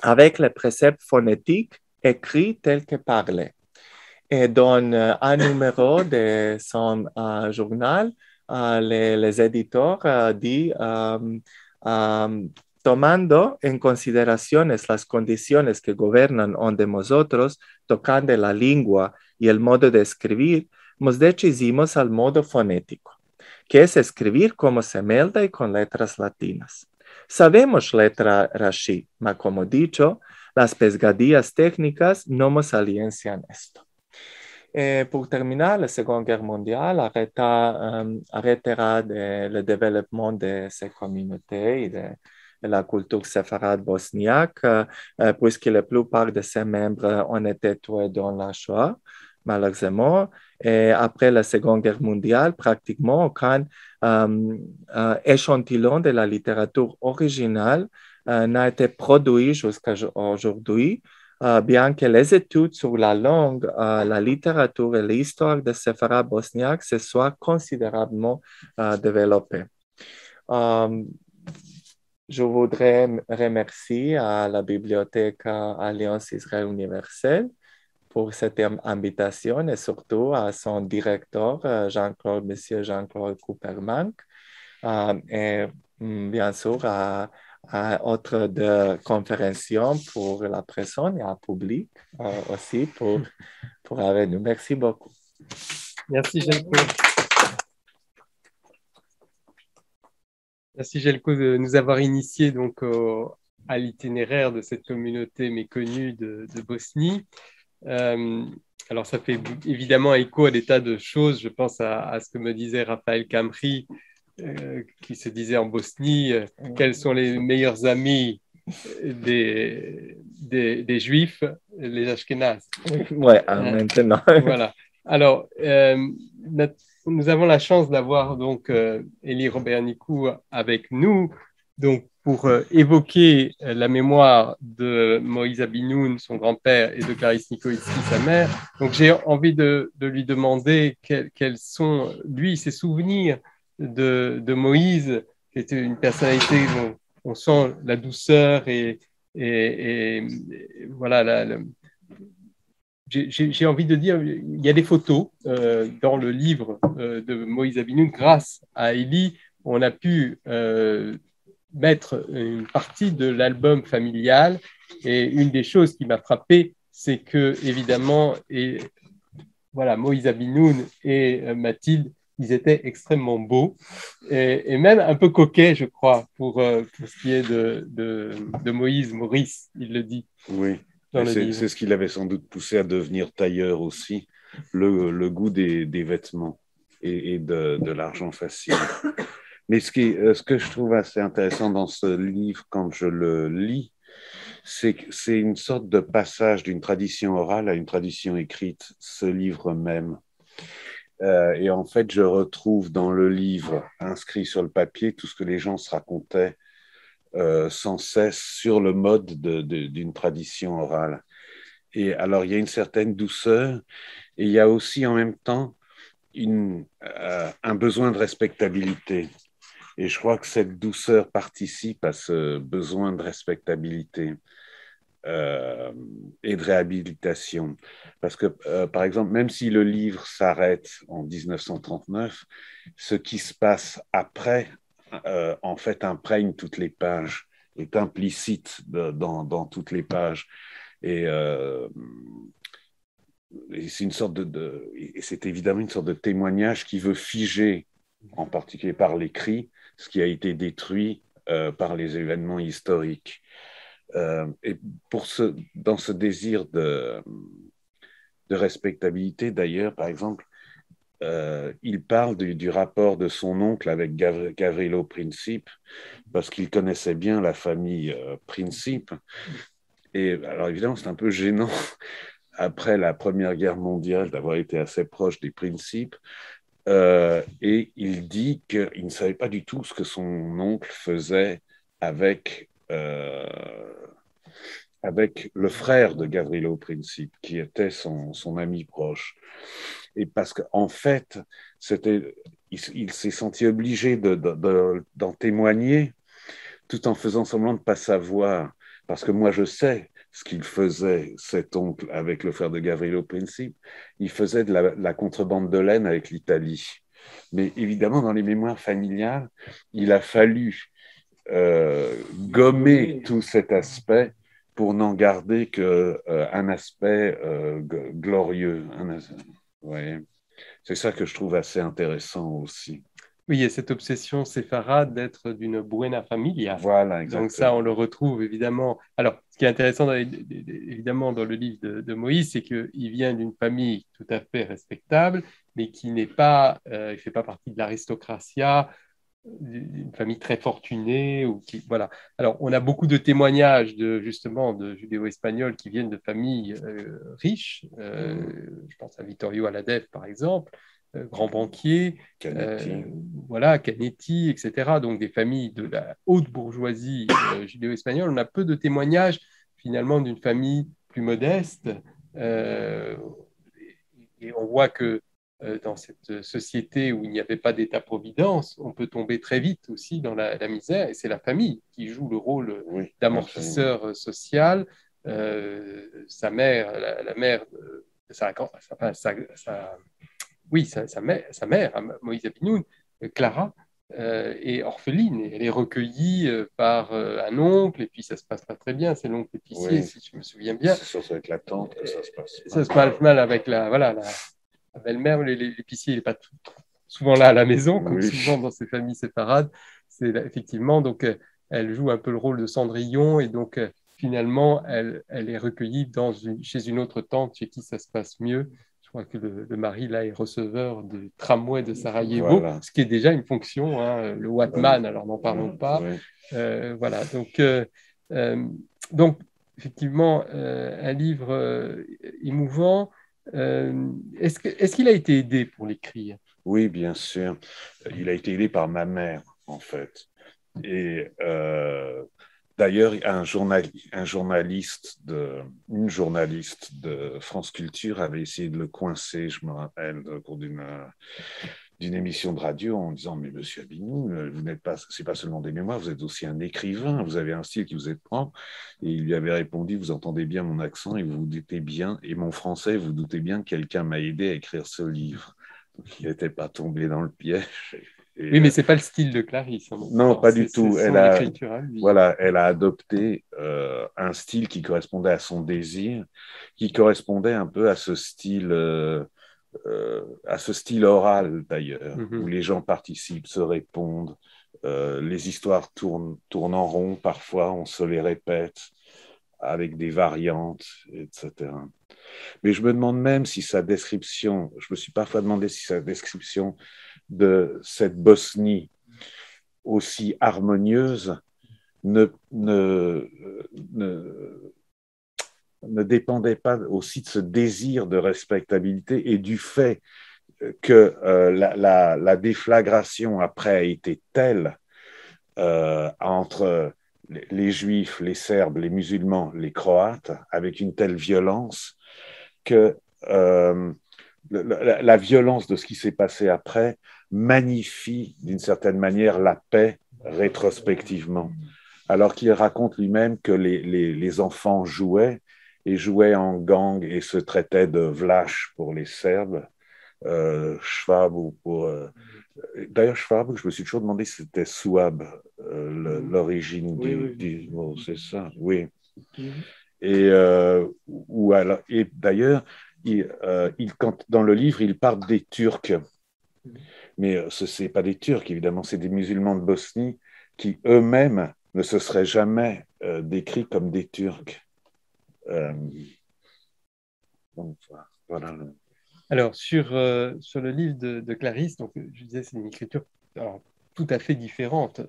avec les préceptes phonétiques écrits tels que parlés. Et dans un numéro de son journal, les éditeurs disent tomando en consideraciones las condiciones que gobiernan donde nosotros, tocando la lengua y el modo de escribir, nos decidimos al modo fonético, que es escribir como se melda y con letras latinas. Sabemos letra Rashi, mas como dicho, las pesgadillas técnicas nomos aliencian esto. Pour terminer, la Seconde Guerre mondiale arrêtera le développement de ces communautés et de la culture séfarade bosniaque, puisque la plupart de ses membres ont été tués dans la Shoah, malheureusement. Et après la Seconde Guerre mondiale, pratiquement aucun échantillon de la littérature originale n'a été produit jusqu'à aujourd'hui. Bien que les études sur la langue, la littérature et l'histoire de Séphara bosniaque se soient considérablement développées. Je voudrais remercier à la Bibliothèque Alliance Israël Universelle pour cette invitation et surtout à son directeur, Monsieur Jean-Claude Cooperman, et bien sûr à autre de conférenciers pour la personne et à public aussi pour avec nous. Merci beaucoup. Merci, Jelko. Merci, Jelko, de nous avoir initiés donc, à l'itinéraire de cette communauté méconnue de Bosnie. Alors, ça fait évidemment écho à des tas de choses. Je pense à ce que me disait Raphaël Camri, qui se disait en Bosnie, quels sont les meilleurs amis des Juifs, les Ashkénazes. Oui, maintenant. Voilà. Alors, nous avons la chance d'avoir donc Elie Robert-Nicou avec nous, donc pour évoquer la mémoire de Moïse Abinoun, son grand-père, et de Clarisse Nikoïtsky, sa mère. Donc, j'ai envie de lui demander quels sont, lui, ses souvenirs de Moïse, qui était une personnalité dont on sent la douceur et voilà, j'ai envie de dire, il y a des photos dans le livre de Moïse Abinoun. Grâce à Elie, on a pu mettre une partie de l'album familial. Et une des choses qui m'a frappé, c'est que, évidemment, voilà, Moïse Abinoun et Mathilde, ils étaient extrêmement beaux et même un peu coquets, je crois, pour ce qui est de Moïse, Maurice, il le dit. Oui, c'est ce qui l'avait sans doute poussé à devenir tailleur aussi, le goût des vêtements et de l'argent facile. Mais ce que je trouve assez intéressant dans ce livre, quand je le lis, c'est que c'est une sorte de passage d'une tradition orale à une tradition écrite, ce livre même. Et en fait, je retrouve dans le livre, inscrit sur le papier, tout ce que les gens se racontaient sans cesse sur le mode d'une tradition orale. Et alors, il y a une certaine douceur et il y a aussi en même temps un besoin de respectabilité. Et je crois que cette douceur participe à ce besoin de respectabilité et de réhabilitation. Parce que, par exemple, même si le livre s'arrête en 1939, ce qui se passe après, en fait, imprègne toutes les pages, est implicite dans toutes les pages. Et c'est une sorte c'est évidemment une sorte de témoignage qui veut figer, en particulier par l'écrit, ce qui a été détruit par les événements historiques. Et dans ce désir de respectabilité, d'ailleurs, par exemple, il parle du rapport de son oncle avec Gavrilo Princip, parce qu'il connaissait bien la famille Princip. Et alors, évidemment, c'est un peu gênant, après la Première Guerre mondiale, d'avoir été assez proche des Princip. Et il dit qu'il ne savait pas du tout ce que son oncle faisait avec le frère de Gavrilo Princip, qui était son ami proche. Et parce qu'en fait, il s'est senti obligé d'en témoigner, tout en faisant semblant de ne pas savoir. Parce que moi, je sais ce qu'il faisait, cet oncle, avec le frère de Gavrilo Princip. Il faisait de la contrebande de laine avec l'Italie. Mais évidemment, dans les mémoires familiales, il a fallu gommer tout cet aspect pour n'en garder qu'un aspect glorieux. Ouais. C'est ça que je trouve assez intéressant aussi. Oui, il y a cette obsession séfarade d'être d'une buena familia. Voilà, Donc exactement. ça, on le retrouve évidemment. Alors, ce qui est intéressant évidemment dans le livre de Moïse, c'est qu'il vient d'une famille tout à fait respectable, mais qui n'est pas, il fait pas partie de l'aristocratia, d'une famille très fortunée ou qui, voilà. Alors, on a beaucoup de témoignages justement de judéo-espagnols qui viennent de familles riches. Je pense à Vittorio Aladef, par exemple, grand banquier, Canetti. voilà, Canetti, etc. Donc, des familles de la haute bourgeoisie judéo-espagnole. On a peu de témoignages finalement d'une famille plus modeste. Et on voit que dans cette société où il n'y avait pas d'État-providence, on peut tomber très vite aussi dans la misère, et c'est la famille qui joue le rôle d'amortisseur social. Sa mère, la mère, sa mère, Moïse Abinoun, Clara, est orpheline, et elle est recueillie par un oncle, et puis ça se passe pas très bien, c'est l'oncle épicier, si je me souviens bien. C'est surtout avec la tante que ça se passe mal. Ça se passe mal avec la belle-mère. L'épicier, il n'est pas souvent là à la maison, comme souvent dans ces familles séparades. C'est effectivement, donc, elle joue un peu le rôle de Cendrillon, et donc, finalement, elle est recueillie chez une autre tante chez qui ça se passe mieux. Je crois que le mari, là, est receveur du tramway de Sarajevo, ce qui est déjà une fonction, hein, le Watman, alors n'en parlons pas. Voilà, donc effectivement, un livre émouvant. Est-ce qu'il a été aidé pour l'écrire? Oui, bien sûr. Il a été aidé par ma mère, en fait. Et d'ailleurs, une journaliste de France Culture avait essayé de le coincer, je me rappelle, au cours d'une émission de radio en disant: mais monsieur Abinoun, vous n'êtes pas, c'est pas seulement des mémoires, vous êtes aussi un écrivain, vous avez un style qui vous est propre. Et il lui avait répondu: vous entendez bien mon accent et vous vous doutez bien, et mon français, vous doutez bien que quelqu'un m'a aidé à écrire ce livre. Donc, il n'était pas tombé dans le piège. Oui, mais c'est pas le style de Clarisse. Hein, non, pas du tout. Elle a adopté un style qui correspondait à son désir, qui correspondait un peu à ce style oral d'ailleurs, où les gens participent, se répondent, les histoires tournent en rond, parfois on se les répète avec des variantes, etc. Mais je me demande même si sa description, je me suis parfois demandé si sa description de cette Bosnie aussi harmonieuse ne dépendait pas aussi de ce désir de respectabilité et du fait que la déflagration après a été telle entre les Juifs, les Serbes, les musulmans, les Croates, avec une telle violence que la violence de ce qui s'est passé après magnifie d'une certaine manière la paix rétrospectivement. Alors qu'il raconte lui-même que les enfants jouaient en gang et se traitaient de Vlach pour les Serbes, Schwab ou pour... D'ailleurs, Schwab, je me suis toujours demandé si c'était Souab, l'origine du mot, c'est ça, oui. Et d'ailleurs, dans le livre, il parle des Turcs. Mais ce n'est pas des Turcs, évidemment, c'est des musulmans de Bosnie qui eux-mêmes ne se seraient jamais décrits comme des Turcs. Donc, voilà. Alors, sur le livre de Clarisse, donc, je disais, c'est une écriture tout à fait différente.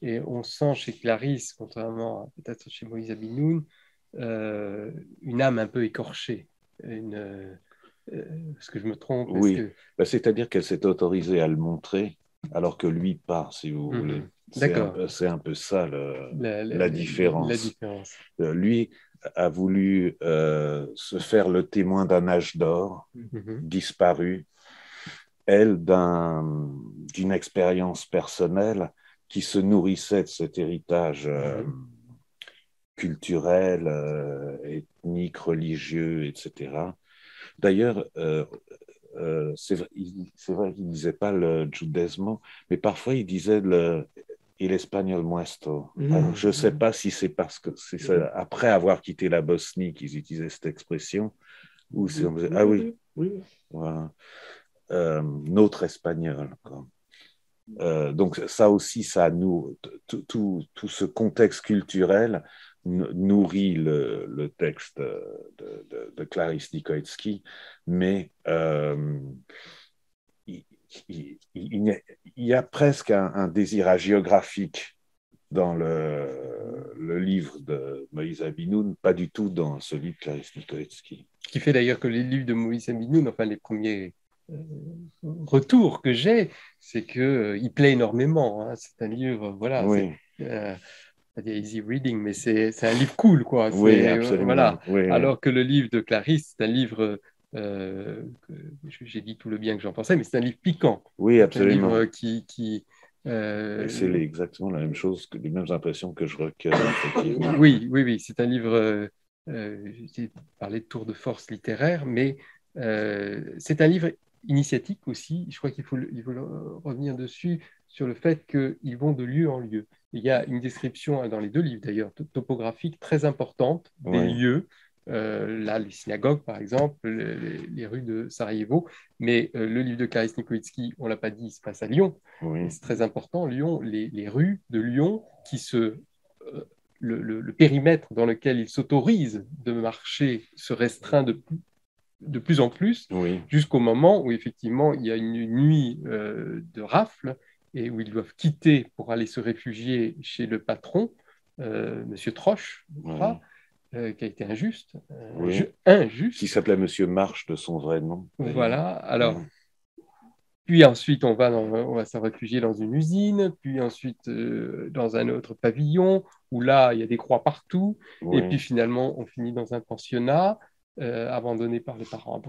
Et on sent chez Clarisse, contrairement à peut-être chez Moïse Abinoun, une âme un peu écorchée. Est-ce que je me trompe? Oui, c'est-à-dire qu'elle s'est autorisée à le montrer, alors que lui pas, si vous voulez. C'est un peu ça la différence. Lui a voulu se faire le témoin d'un âge d'or disparu, elle d'une expérience personnelle qui se nourrissait de cet héritage culturel, ethnique, religieux, etc. D'ailleurs, c'est vrai qu'il ne disait pas le giudesmo, mais parfois il disait il espagnol muerto. Alors, je ne sais pas si c'est parce que c'est après avoir quitté la Bosnie qu'ils utilisaient cette expression, ou si on disait, voilà, notre espagnol, quoi. Donc ça aussi, tout ce contexte culturel nourrit le texte de Clarisse Nikoetsky, mais il y a presque un désir hagiographique dans le livre de Moïse Abinoun, pas du tout dans celui de Clarisse Nikoetsky. Ce qui fait d'ailleurs que les livres de Moïse Abinoun, enfin les premiers retours que j'ai, c'est qu'il plaît énormément. Hein. C'est un livre, voilà, oui. Pas dire easy reading, mais c'est un livre cool, quoi. Oui, absolument. Voilà. Oui, alors que le livre de Clarisse, c'est un livre, j'ai dit tout le bien que j'en pensais, mais c'est un livre piquant. Oui, absolument. Un livre qui c'est exactement la même chose, les mêmes impressions que je recueille. Oui, c'est un livre, j'ai parlé de tour de force littéraire, mais c'est un livre initiatique aussi. Je crois qu'il faut revenir dessus sur le fait qu'ils vont de lieu en lieu. Il y a une description dans les deux livres d'ailleurs, topographique très importante des lieux. Là, les synagogues, par exemple, les rues de Sarajevo. Mais le livre de Clarisse Nikoetsky, on ne l'a pas dit, il se passe à Lyon. C'est très important. Lyon, les rues de Lyon le périmètre dans lequel il s'autorise de marcher se restreint de plus en plus, jusqu'au moment où effectivement il y a une nuit de rafle et où ils doivent quitter pour aller se réfugier chez le patron, Monsieur Troche, qui a été injuste, qui s'appelait Monsieur Marche de son vrai nom. Voilà, alors... Puis ensuite, on va se réfugier dans une usine, puis ensuite dans un autre pavillon, où là, il y a des croix partout. Et puis finalement, on finit dans un pensionnat, abandonné par les parents,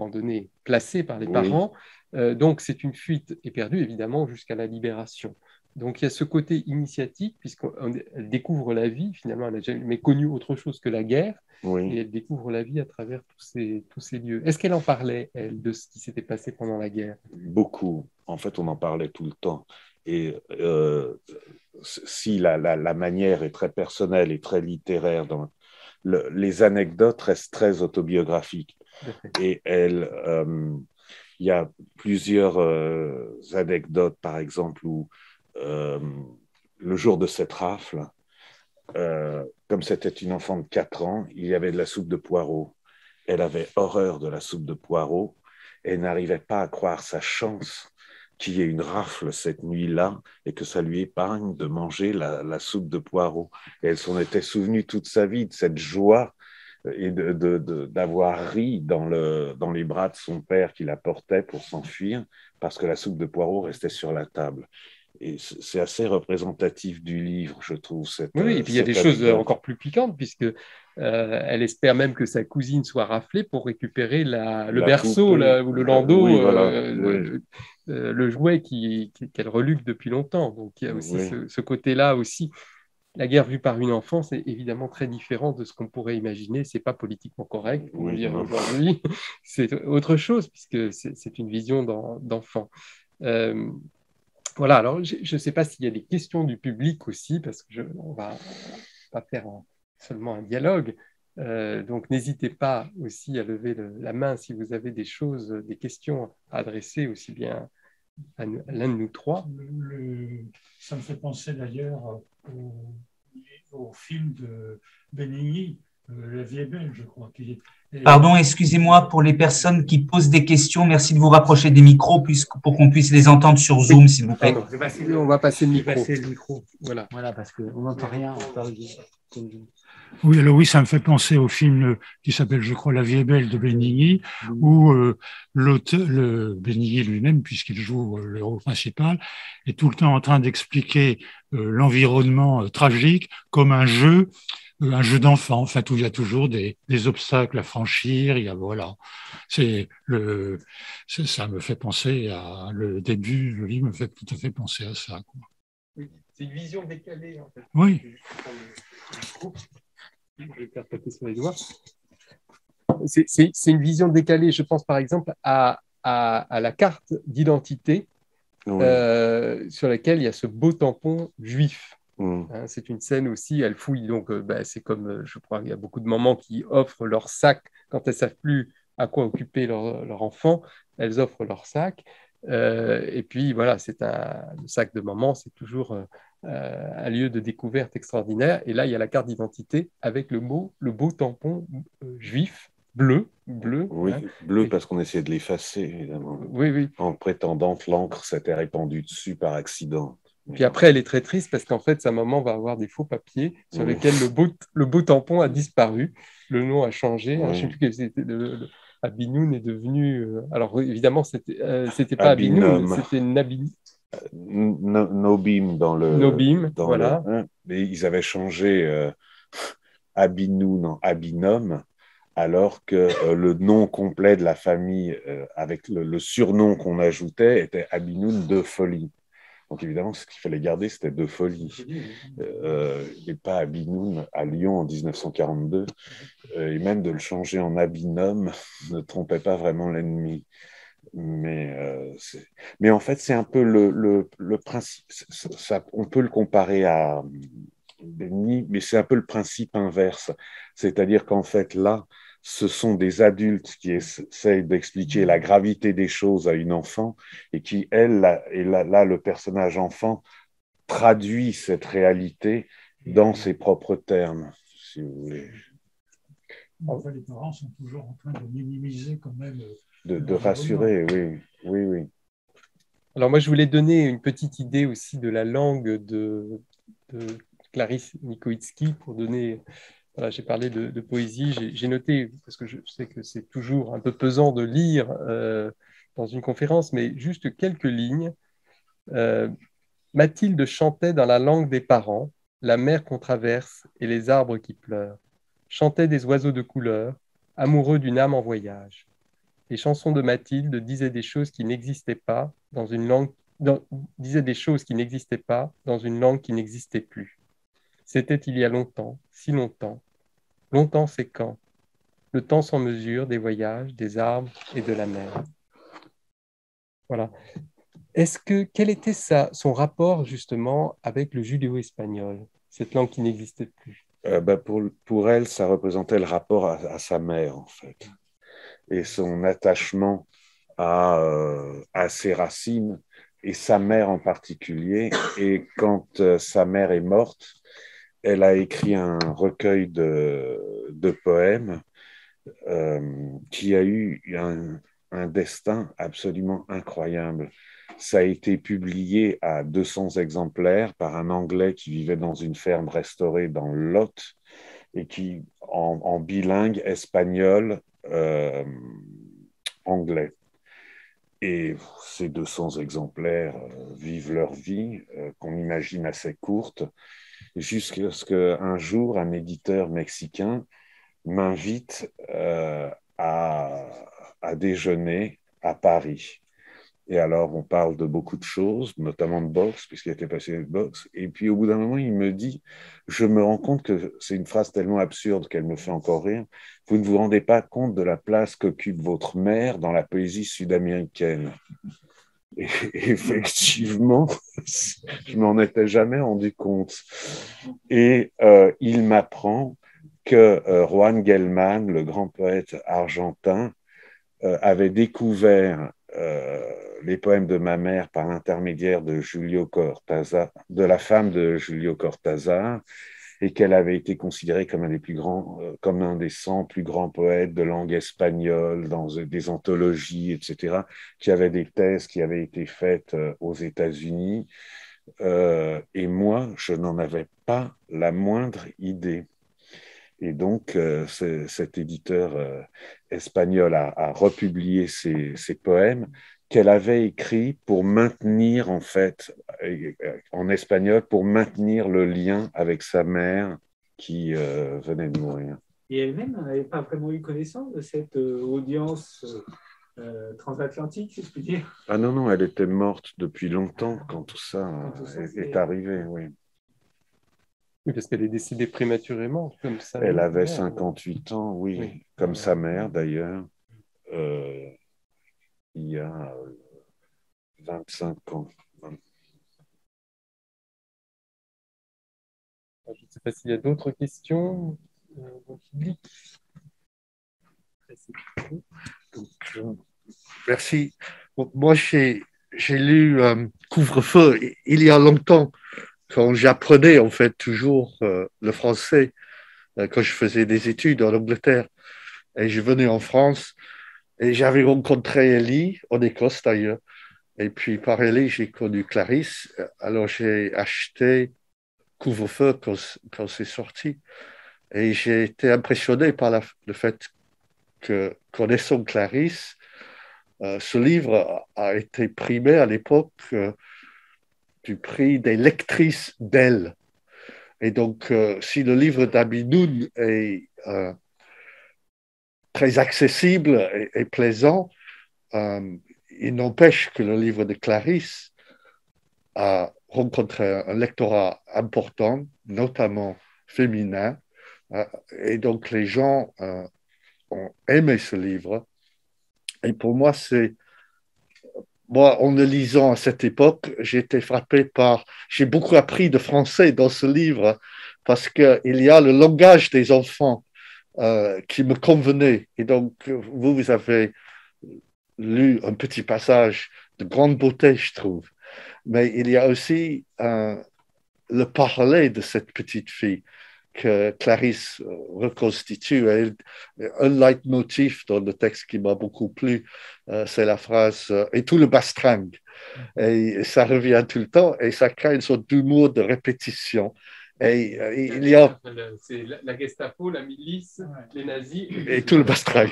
placé par les parents. Donc, c'est une fuite éperdue, évidemment, jusqu'à la libération. Donc, il y a ce côté initiatique, puisqu'elle découvre la vie, finalement, elle n'a jamais connu autre chose que la guerre. Et elle découvre la vie à travers tous ces lieux. Est-ce qu'elle en parlait, elle, de ce qui s'était passé pendant la guerre? Beaucoup. En fait, on en parlait tout le temps. Et si la manière est très personnelle et très littéraire, les anecdotes restent très autobiographiques. Et il y a plusieurs anecdotes, par exemple, où le jour de cette rafle, comme c'était une enfant de 4 ans, il y avait de la soupe de poireaux. Elle avait horreur de la soupe de poireaux et n'arrivait pas à croire sa chance qu'il y ait une rafle cette nuit-là et que ça lui épargne de manger la soupe de poireaux. Et elle s'en était souvenue toute sa vie de cette joie et d'avoir ri dans les bras de son père qui la portait pour s'enfuir parce que la soupe de poireaux restait sur la table. Et c'est assez représentatif du livre, je trouve. Oui, et puis il y a des choses encore plus piquantes, puisque elle espère même que sa cousine soit raflée pour récupérer le berceau ou le landau, le jouet qu'elle reluque depuis longtemps. Donc il y a aussi ce côté-là aussi. La guerre vue par une enfant, c'est évidemment très différent de ce qu'on pourrait imaginer. C'est pas politiquement correct, pour dire aujourd'hui. C'est autre chose, puisque c'est une vision d'enfant. Voilà, alors je ne sais pas s'il y a des questions du public aussi, parce qu'on va pas faire seulement un dialogue. Donc n'hésitez pas aussi à lever la main si vous avez des questions à adresser aussi bien à l'un de nous trois. Ça me fait penser d'ailleurs au film de Benigni, La vie est belle, je crois. Pardon, excusez-moi pour les personnes qui posent des questions. Merci de vous rapprocher des micros pour qu'on puisse les entendre sur Zoom, s'il vous plaît. On va passer le micro. Voilà, parce qu'on n'entend rien. Oui, alors oui, ça me fait penser au film qui s'appelle, je crois, La vie est belle de Benigni, où Benigni lui-même, puisqu'il joue le rôle principal, est tout le temps en train d'expliquer l'environnement tragique comme un jeu d'enfant, enfin, où il y a toujours des obstacles à franchir. Voilà, ça me fait penser à le début. Le livre me fait tout à fait penser à ça, quoi. Oui, c'est une vision décalée, en fait. Oui. Je vais faire taper sur les doigts. C'est une vision décalée. Je pense par exemple à la carte d'identité sur laquelle il y a ce beau tampon juif. Hein, c'est une scène aussi, elle fouille, donc c'est comme, je crois, il y a beaucoup de mamans qui offrent leur sac quand elles ne savent plus à quoi occuper leur enfant, elles offrent leur sac. Et puis voilà, le sac de maman, c'est toujours un lieu de découverte extraordinaire. Et là, il y a la carte d'identité avec le beau tampon juif, bleu. Oui, Hein. bleu parce qu'on essayait de l'effacer, évidemment. Oui. En prétendant que l'encre s'était répandue dessus par accident. Puis après, elle est très triste parce qu'en fait, sa maman va avoir des faux papiers sur lesquels le beau tampon a disparu. Le nom a changé. Hein, je ne sais plus quel c'était. Abinoun est devenu. Alors évidemment, c'était pas Abinoun, c'était Nobim dans le. Nobim, voilà. Mais ils avaient changé Abinoun en Abinom, alors que le nom complet de la famille, avec le surnom qu'on ajoutait, était Abinoun de Folie. Donc évidemment, ce qu'il fallait garder, c'était De Folie. Et pas Abinoun à Lyon en 1942. Et même de le changer en Abinom ne trompait pas vraiment l'ennemi. Mais en fait, c'est un peu le principe. On peut le comparer à Benny, mais c'est un peu le principe inverse. C'est-à-dire qu'en fait, là, ce sont des adultes qui essayent d'expliquer la gravité des choses à une enfant et qui, là, le personnage enfant traduit cette réalité dans ses propres termes, si vous voulez. Enfin, les parents sont toujours en train de minimiser quand même. De rassurer, oui. Alors moi, je voulais donner une petite idée aussi de la langue de Clarisse Mikoitsky pour donner... Voilà, j'ai parlé de poésie, j'ai noté, parce que je sais que c'est toujours un peu pesant de lire dans une conférence, mais juste quelques lignes. Mathilde chantait dans la langue des parents, la mer qu'on traverse et les arbres qui pleurent. Chantait des oiseaux de couleur, amoureux d'une âme en voyage. Les chansons de Mathilde disaient des choses qui n'existaient pas dans une langue, disaient des choses qui n'existaient pas dans une langue qui n'existait plus. C'était il y a longtemps, si longtemps. Longtemps, c'est quand? Le temps sans mesure des voyages, des arbres et de la mer. Voilà. Quel était son rapport justement avec le judéo-espagnol, cette langue qui n'existait plus? Pour elle, ça représentait le rapport à sa mère, en fait, et son attachement à ses racines, et sa mère en particulier. Et quand sa mère est morte, elle a écrit un recueil de poèmes qui a eu un destin absolument incroyable. Ça a été publié à 200 exemplaires par un Anglais qui vivait dans une ferme restaurée dans le Lot et qui, en bilingue espagnol, anglais. Et ces 200 exemplaires vivent leur vie, qu'on imagine assez courte, jusqu'à ce qu'un jour, un éditeur mexicain m'invite à déjeuner à Paris. Et alors, on parle de beaucoup de choses, notamment de boxe, puisqu'il était passionné de boxe. Et puis, au bout d'un moment, il me dit, je me rends compte que c'est une phrase tellement absurde qu'elle me fait encore rire. Vous ne vous rendez pas compte de la place qu'occupe votre mère dans la poésie sud-américaine. Et effectivement, je m'en étais jamais rendu compte. Et il m'apprend que Juan Gelman, le grand poète argentin, avait découvert les poèmes de ma mère par l'intermédiaire de Julio Cortázar, de la femme de Julio Cortázar, et qu'elle avait été considérée comme un des plus grands, comme un des 100 plus grands poètes de langue espagnole dans des anthologies, etc., qui avaient des thèses qui avaient été faites aux États-Unis. Et moi, je n'en avais pas la moindre idée. Et donc, cet éditeur espagnol a republié ces poèmes qu'elle avait écrits pour maintenir, en fait, en espagnol, pour maintenir le lien avec sa mère qui venait de mourir. Et elle-même n'avait pas vraiment eu connaissance de cette audience transatlantique, si je puis dire. Ah non, elle était morte depuis longtemps quand tout ça est arrivé, oui. Oui, parce qu'elle est décédée prématurément, comme ça. Elle avait 58 ans, oui, comme sa mère d'ailleurs, il y a 25 ans. Je ne sais pas s'il y a d'autres questions au public. Merci. Bon, moi, j'ai j'ai lu Couvre-feu il y a longtemps, quand j'apprenais en fait toujours le français, quand je faisais des études en Angleterre. Et je venais en France et j'avais rencontré Ellie, en Écosse d'ailleurs. Et puis par Ellie, j'ai connu Clarisse. Alors j'ai acheté Couvre-feu quand c'est sorti. Et j'ai été impressionné par le fait que, connaissant Clarisse, ce livre a été primé à l'époque du prix des lectrices d'elle. Et donc, si le livre d'Abinoun est très accessible et plaisant, il n'empêche que le livre de Clarisse a rencontré un lectorat important, notamment féminin, et donc les gens ont aimé ce livre. Et pour moi, moi, en le lisant à cette époque, j'ai été frappé j'ai beaucoup appris de français dans ce livre parce qu'il y a le langage des enfants qui me convenait. Et donc, vous avez lu un petit passage de grande beauté, je trouve. Mais il y a aussi le parler de cette petite fille que Clarisse reconstitue. Un leitmotiv dans le texte qui m'a beaucoup plu, c'est la phrase « et tout le bastringue ». Et ça revient tout le temps et ça crée une sorte d'humour de répétition. Et il y a... C'est la Gestapo, la milice, les nazis. Et tout le bastringue.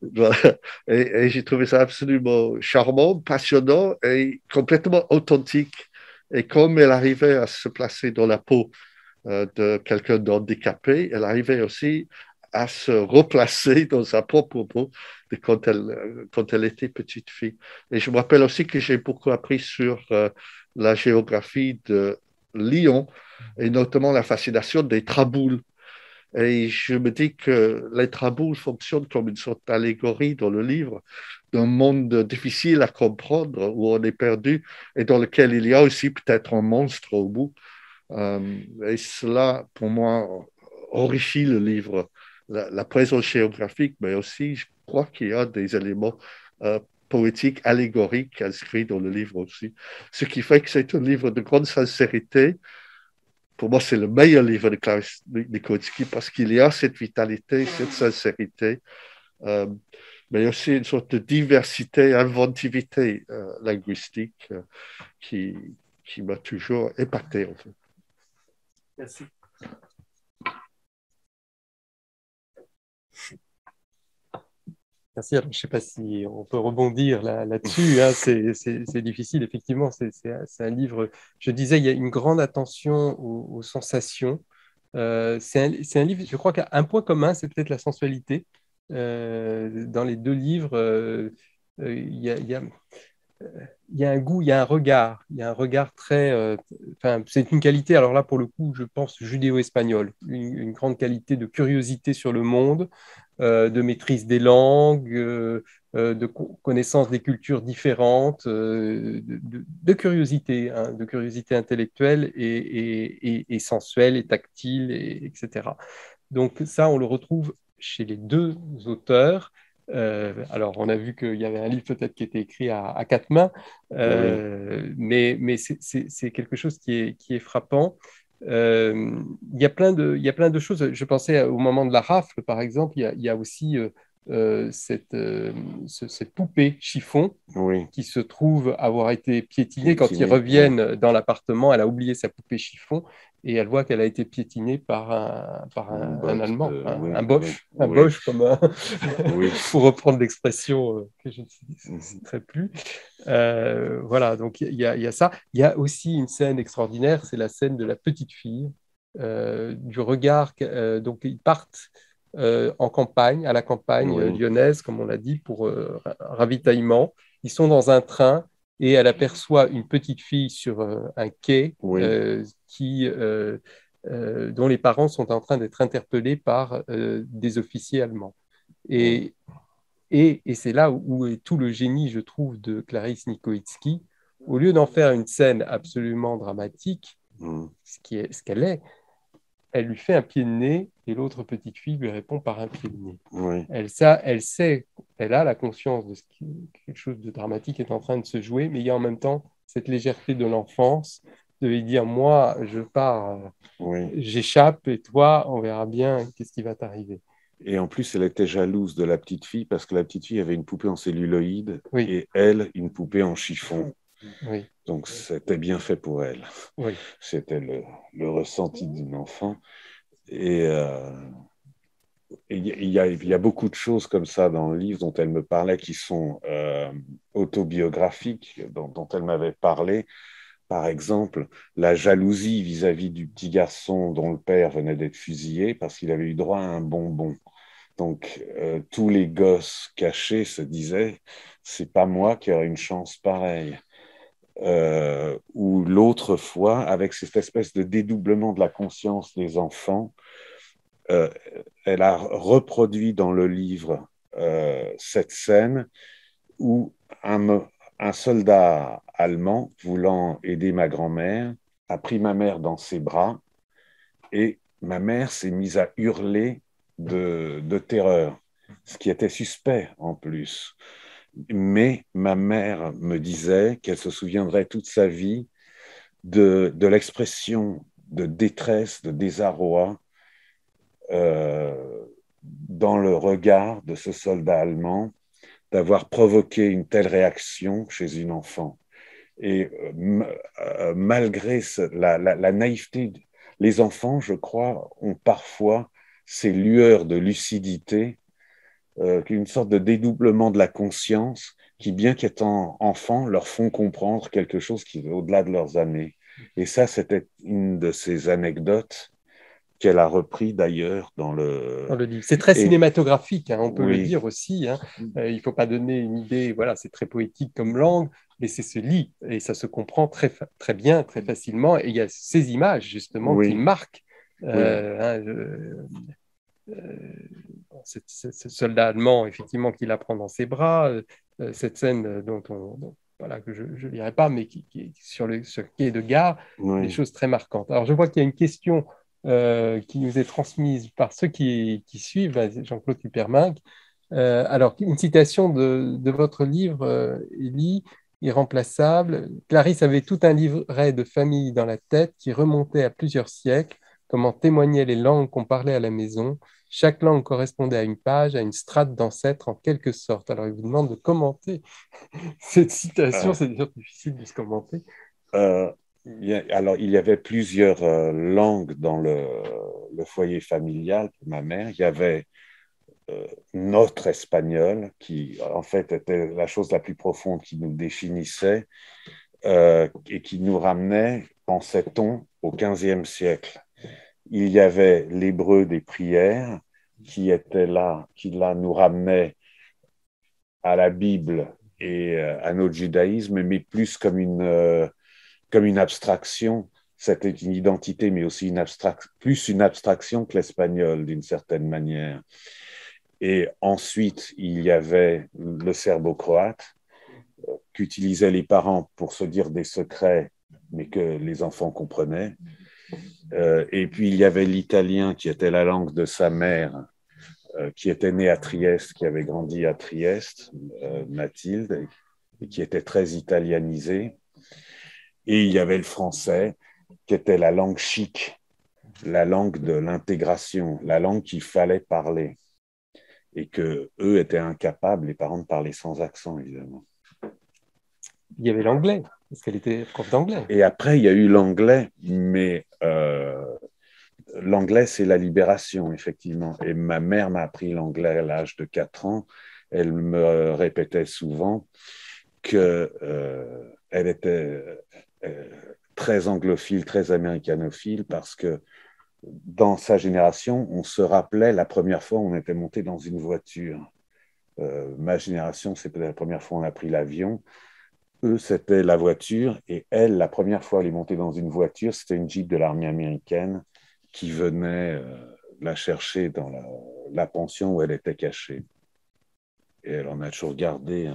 Voilà. Et j'ai trouvé ça absolument charmant, passionnant et complètement authentique. Et comme elle arrivait à se placer dans la peau de quelqu'un d'handicapé, elle arrivait aussi à se replacer dans sa propre peau quand elle était petite fille. Et je me rappelle aussi que j'ai beaucoup appris sur la géographie de Lyon et notamment la fascination des traboules. Et je me dis que les traboules fonctionnent comme une sorte d'allégorie dans le livre d'un monde difficile à comprendre où on est perdu et dans lequel il y a aussi peut-être un monstre au bout. Et cela, pour moi, enrichit le livre, la présence géographique, mais aussi, je crois qu'il y a des éléments poétiques, allégoriques inscrits dans le livre aussi. Ce qui fait que c'est un livre de grande sincérité. Pour moi, c'est le meilleur livre de Clarisse Nikolitzki parce qu'il y a cette vitalité, cette sincérité, mais aussi une sorte de diversité, inventivité linguistique qui m'a toujours épaté, en fait. Merci. Merci. Alors, je ne sais pas si on peut rebondir là-dessus. Hein. C'est difficile, effectivement. C'est un livre, je disais, il y a une grande attention aux sensations. C'est un livre, je crois qu'un point commun, c'est peut-être la sensualité. Dans les deux livres, il y a un goût, il y a un regard très... c'est une qualité, alors là, pour le coup, je pense judéo-espagnole, une grande qualité de curiosité sur le monde, de maîtrise des langues, de connaissance des cultures différentes, de curiosité, hein, de curiosité intellectuelle et sensuelle et tactile, etc. Donc ça, on le retrouve chez les deux auteurs. Alors, on a vu qu'il y avait un livre peut-être qui était écrit à quatre mains, mais c'est quelque chose qui est frappant. Il y a plein de choses. Je pensais au moment de la rafle, par exemple, il y a aussi cette poupée chiffon qui se trouve avoir été piétinée. Quand ils reviennent dans l'appartement, elle a oublié sa poupée chiffon et elle voit qu'elle a été piétinée par un Allemand, un Bosch, Bosch comme pour reprendre l'expression que je ne citerai plus. Voilà, donc il y a ça. Il y a aussi une scène extraordinaire, c'est la scène de la petite fille, du regard. Donc ils partent en campagne, à la campagne lyonnaise, comme on l'a dit, pour ravitaillement. Ils sont dans un train et elle aperçoit une petite fille sur un quai dont les parents sont en train d'être interpellés par des officiers allemands. Et c'est là où est tout le génie, je trouve, de Clarisse Nikolitzki. Au lieu d'en faire une scène absolument dramatique, ce qu'elle est, elle lui fait un pied de nez et l'autre petite fille lui répond par un pied de nez. Elle sait elle a la conscience de quelque chose de dramatique est en train de se jouer, mais il y a en même temps cette légèreté de l'enfance, de lui dire, moi, je pars, j'échappe, et toi, on verra bien qu'est-ce qui va t'arriver. Et en plus, elle était jalouse de la petite fille parce que la petite fille avait une poupée en celluloïd et elle, une poupée en chiffon. Oui. Donc, c'était bien fait pour elle. Oui. C'était le ressenti d'une enfant. Et il y a beaucoup de choses comme ça dans le livre dont elle me parlait qui sont autobiographiques, dont elle m'avait parlé. Par exemple, la jalousie vis-à-vis du petit garçon dont le père venait d'être fusillé parce qu'il avait eu droit à un bonbon. Donc, tous les gosses cachés se disaient, c'est pas moi qui aurais une chance pareille. Ou l'autre fois, avec cette espèce de dédoublement de la conscience des enfants, elle a reproduit dans le livre cette scène où un soldat allemand, voulant aider ma grand-mère, a pris ma mère dans ses bras et ma mère s'est mise à hurler de terreur, ce qui était suspect en plus. Mais ma mère me disait qu'elle se souviendrait toute sa vie de l'expression de détresse, de désarroi dans le regard de ce soldat allemand, d'avoir provoqué une telle réaction chez une enfant. Et malgré la naïveté, les enfants, je crois, ont parfois ces lueurs de lucidité, une sorte de dédoublement de la conscience qui, bien qu'étant enfants, leur font comprendre quelque chose qui est au-delà de leurs années. Et ça, c'était une de ces anecdotes qu'elle a repris d'ailleurs dans le livre. C'est très cinématographique, hein, on peut le oui. dire aussi. Hein. Il ne faut pas donner une idée, voilà, c'est très poétique comme langue, mais c'est se lit et ça se comprend très, très bien, très facilement. Et il y a ces images justement qui marquent. Ce soldat allemand, effectivement, qui la prend dans ses bras, cette scène voilà, que je ne lirai pas, mais qui est sur le quai de gare, des choses très marquantes. Alors, je vois qu'il y a une question qui nous est transmise par ceux qui suivent, Jean-Claude Kuperminck. Alors, une citation de votre livre, Élie, Irremplaçable. Clarisse avait tout un livret de famille dans la tête qui remontait à plusieurs siècles, comme en témoignaient les langues qu'on parlait à la maison. Chaque langue correspondait à une page, à une strate d'ancêtre en quelque sorte. Alors, il vous demande de commenter cette citation, c'est difficile de se commenter. Alors, il y avait plusieurs langues dans le foyer familial pour ma mère. Il y avait notre espagnol, qui en fait était la chose la plus profonde qui nous définissait et qui nous ramenait, pensait-on, au XVe siècle. Il y avait l'hébreu des prières qui était là, qui là nous ramenait à la Bible et à notre judaïsme, mais plus comme une abstraction. C'était une identité, mais aussi plus une abstraction que l'espagnol, d'une certaine manière. Et ensuite, il y avait le serbo-croate qu'utilisaient les parents pour se dire des secrets, mais que les enfants comprenaient. Et puis, il y avait l'italien qui était la langue de sa mère, qui était née à Trieste, qui avait grandi à Trieste, Mathilde, et qui était très italianisée. Et il y avait le français, qui était la langue chic, la langue de l'intégration, la langue qu'il fallait parler. Et qu'eux étaient incapables, les parents, de parler sans accent, évidemment. Il y avait l'anglais, parce qu'elle était prof d'anglais. Et après, il y a eu l'anglais, mais l'anglais, c'est la libération, effectivement. Et ma mère m'a appris l'anglais à l'âge de 4 ans. Elle me répétait souvent qu'elle était très anglophile, très américanophile, parce que dans sa génération, on se rappelait la première fois où on était monté dans une voiture. Ma génération, c'était la première fois où on a pris l'avion. Eux, c'était la voiture. Et elle, la première fois où elle est montée dans une voiture, c'était une Jeep de l'armée américaine qui venait la chercher dans la pension où elle était cachée. Et elle en a toujours gardé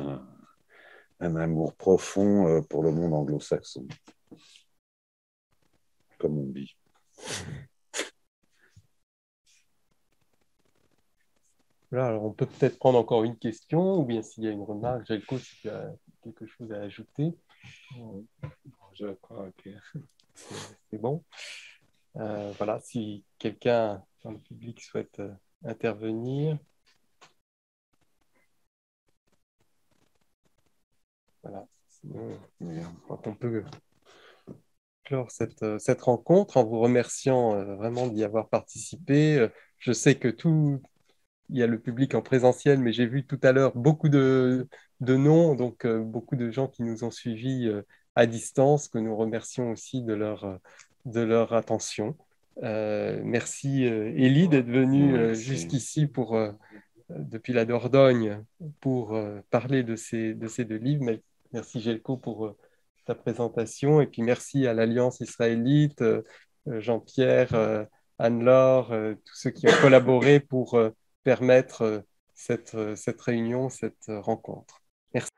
un amour profond pour le monde anglo-saxon, comme on dit. Voilà, alors on peut peut-être prendre encore une question, ou bien s'il y a une remarque, Jelko, si tu as quelque chose à ajouter. Je crois que c'est bon. Voilà, si quelqu'un dans le public souhaite intervenir. Voilà, sinon, je crois qu'on peut clore cette rencontre en vous remerciant vraiment d'y avoir participé. Je sais que il y a le public en présentiel, mais j'ai vu tout à l'heure beaucoup de noms, donc beaucoup de gens qui nous ont suivis à distance, que nous remercions aussi de leur attention. Merci Élie d'être venue jusqu'ici depuis la Dordogne pour parler de ces deux livres. Merci Jelko pour ta présentation, et puis merci à l'Alliance israélite, Jean-Pierre, Anne-Laure, tous ceux qui ont collaboré pour permettre cette réunion, cette rencontre. Merci.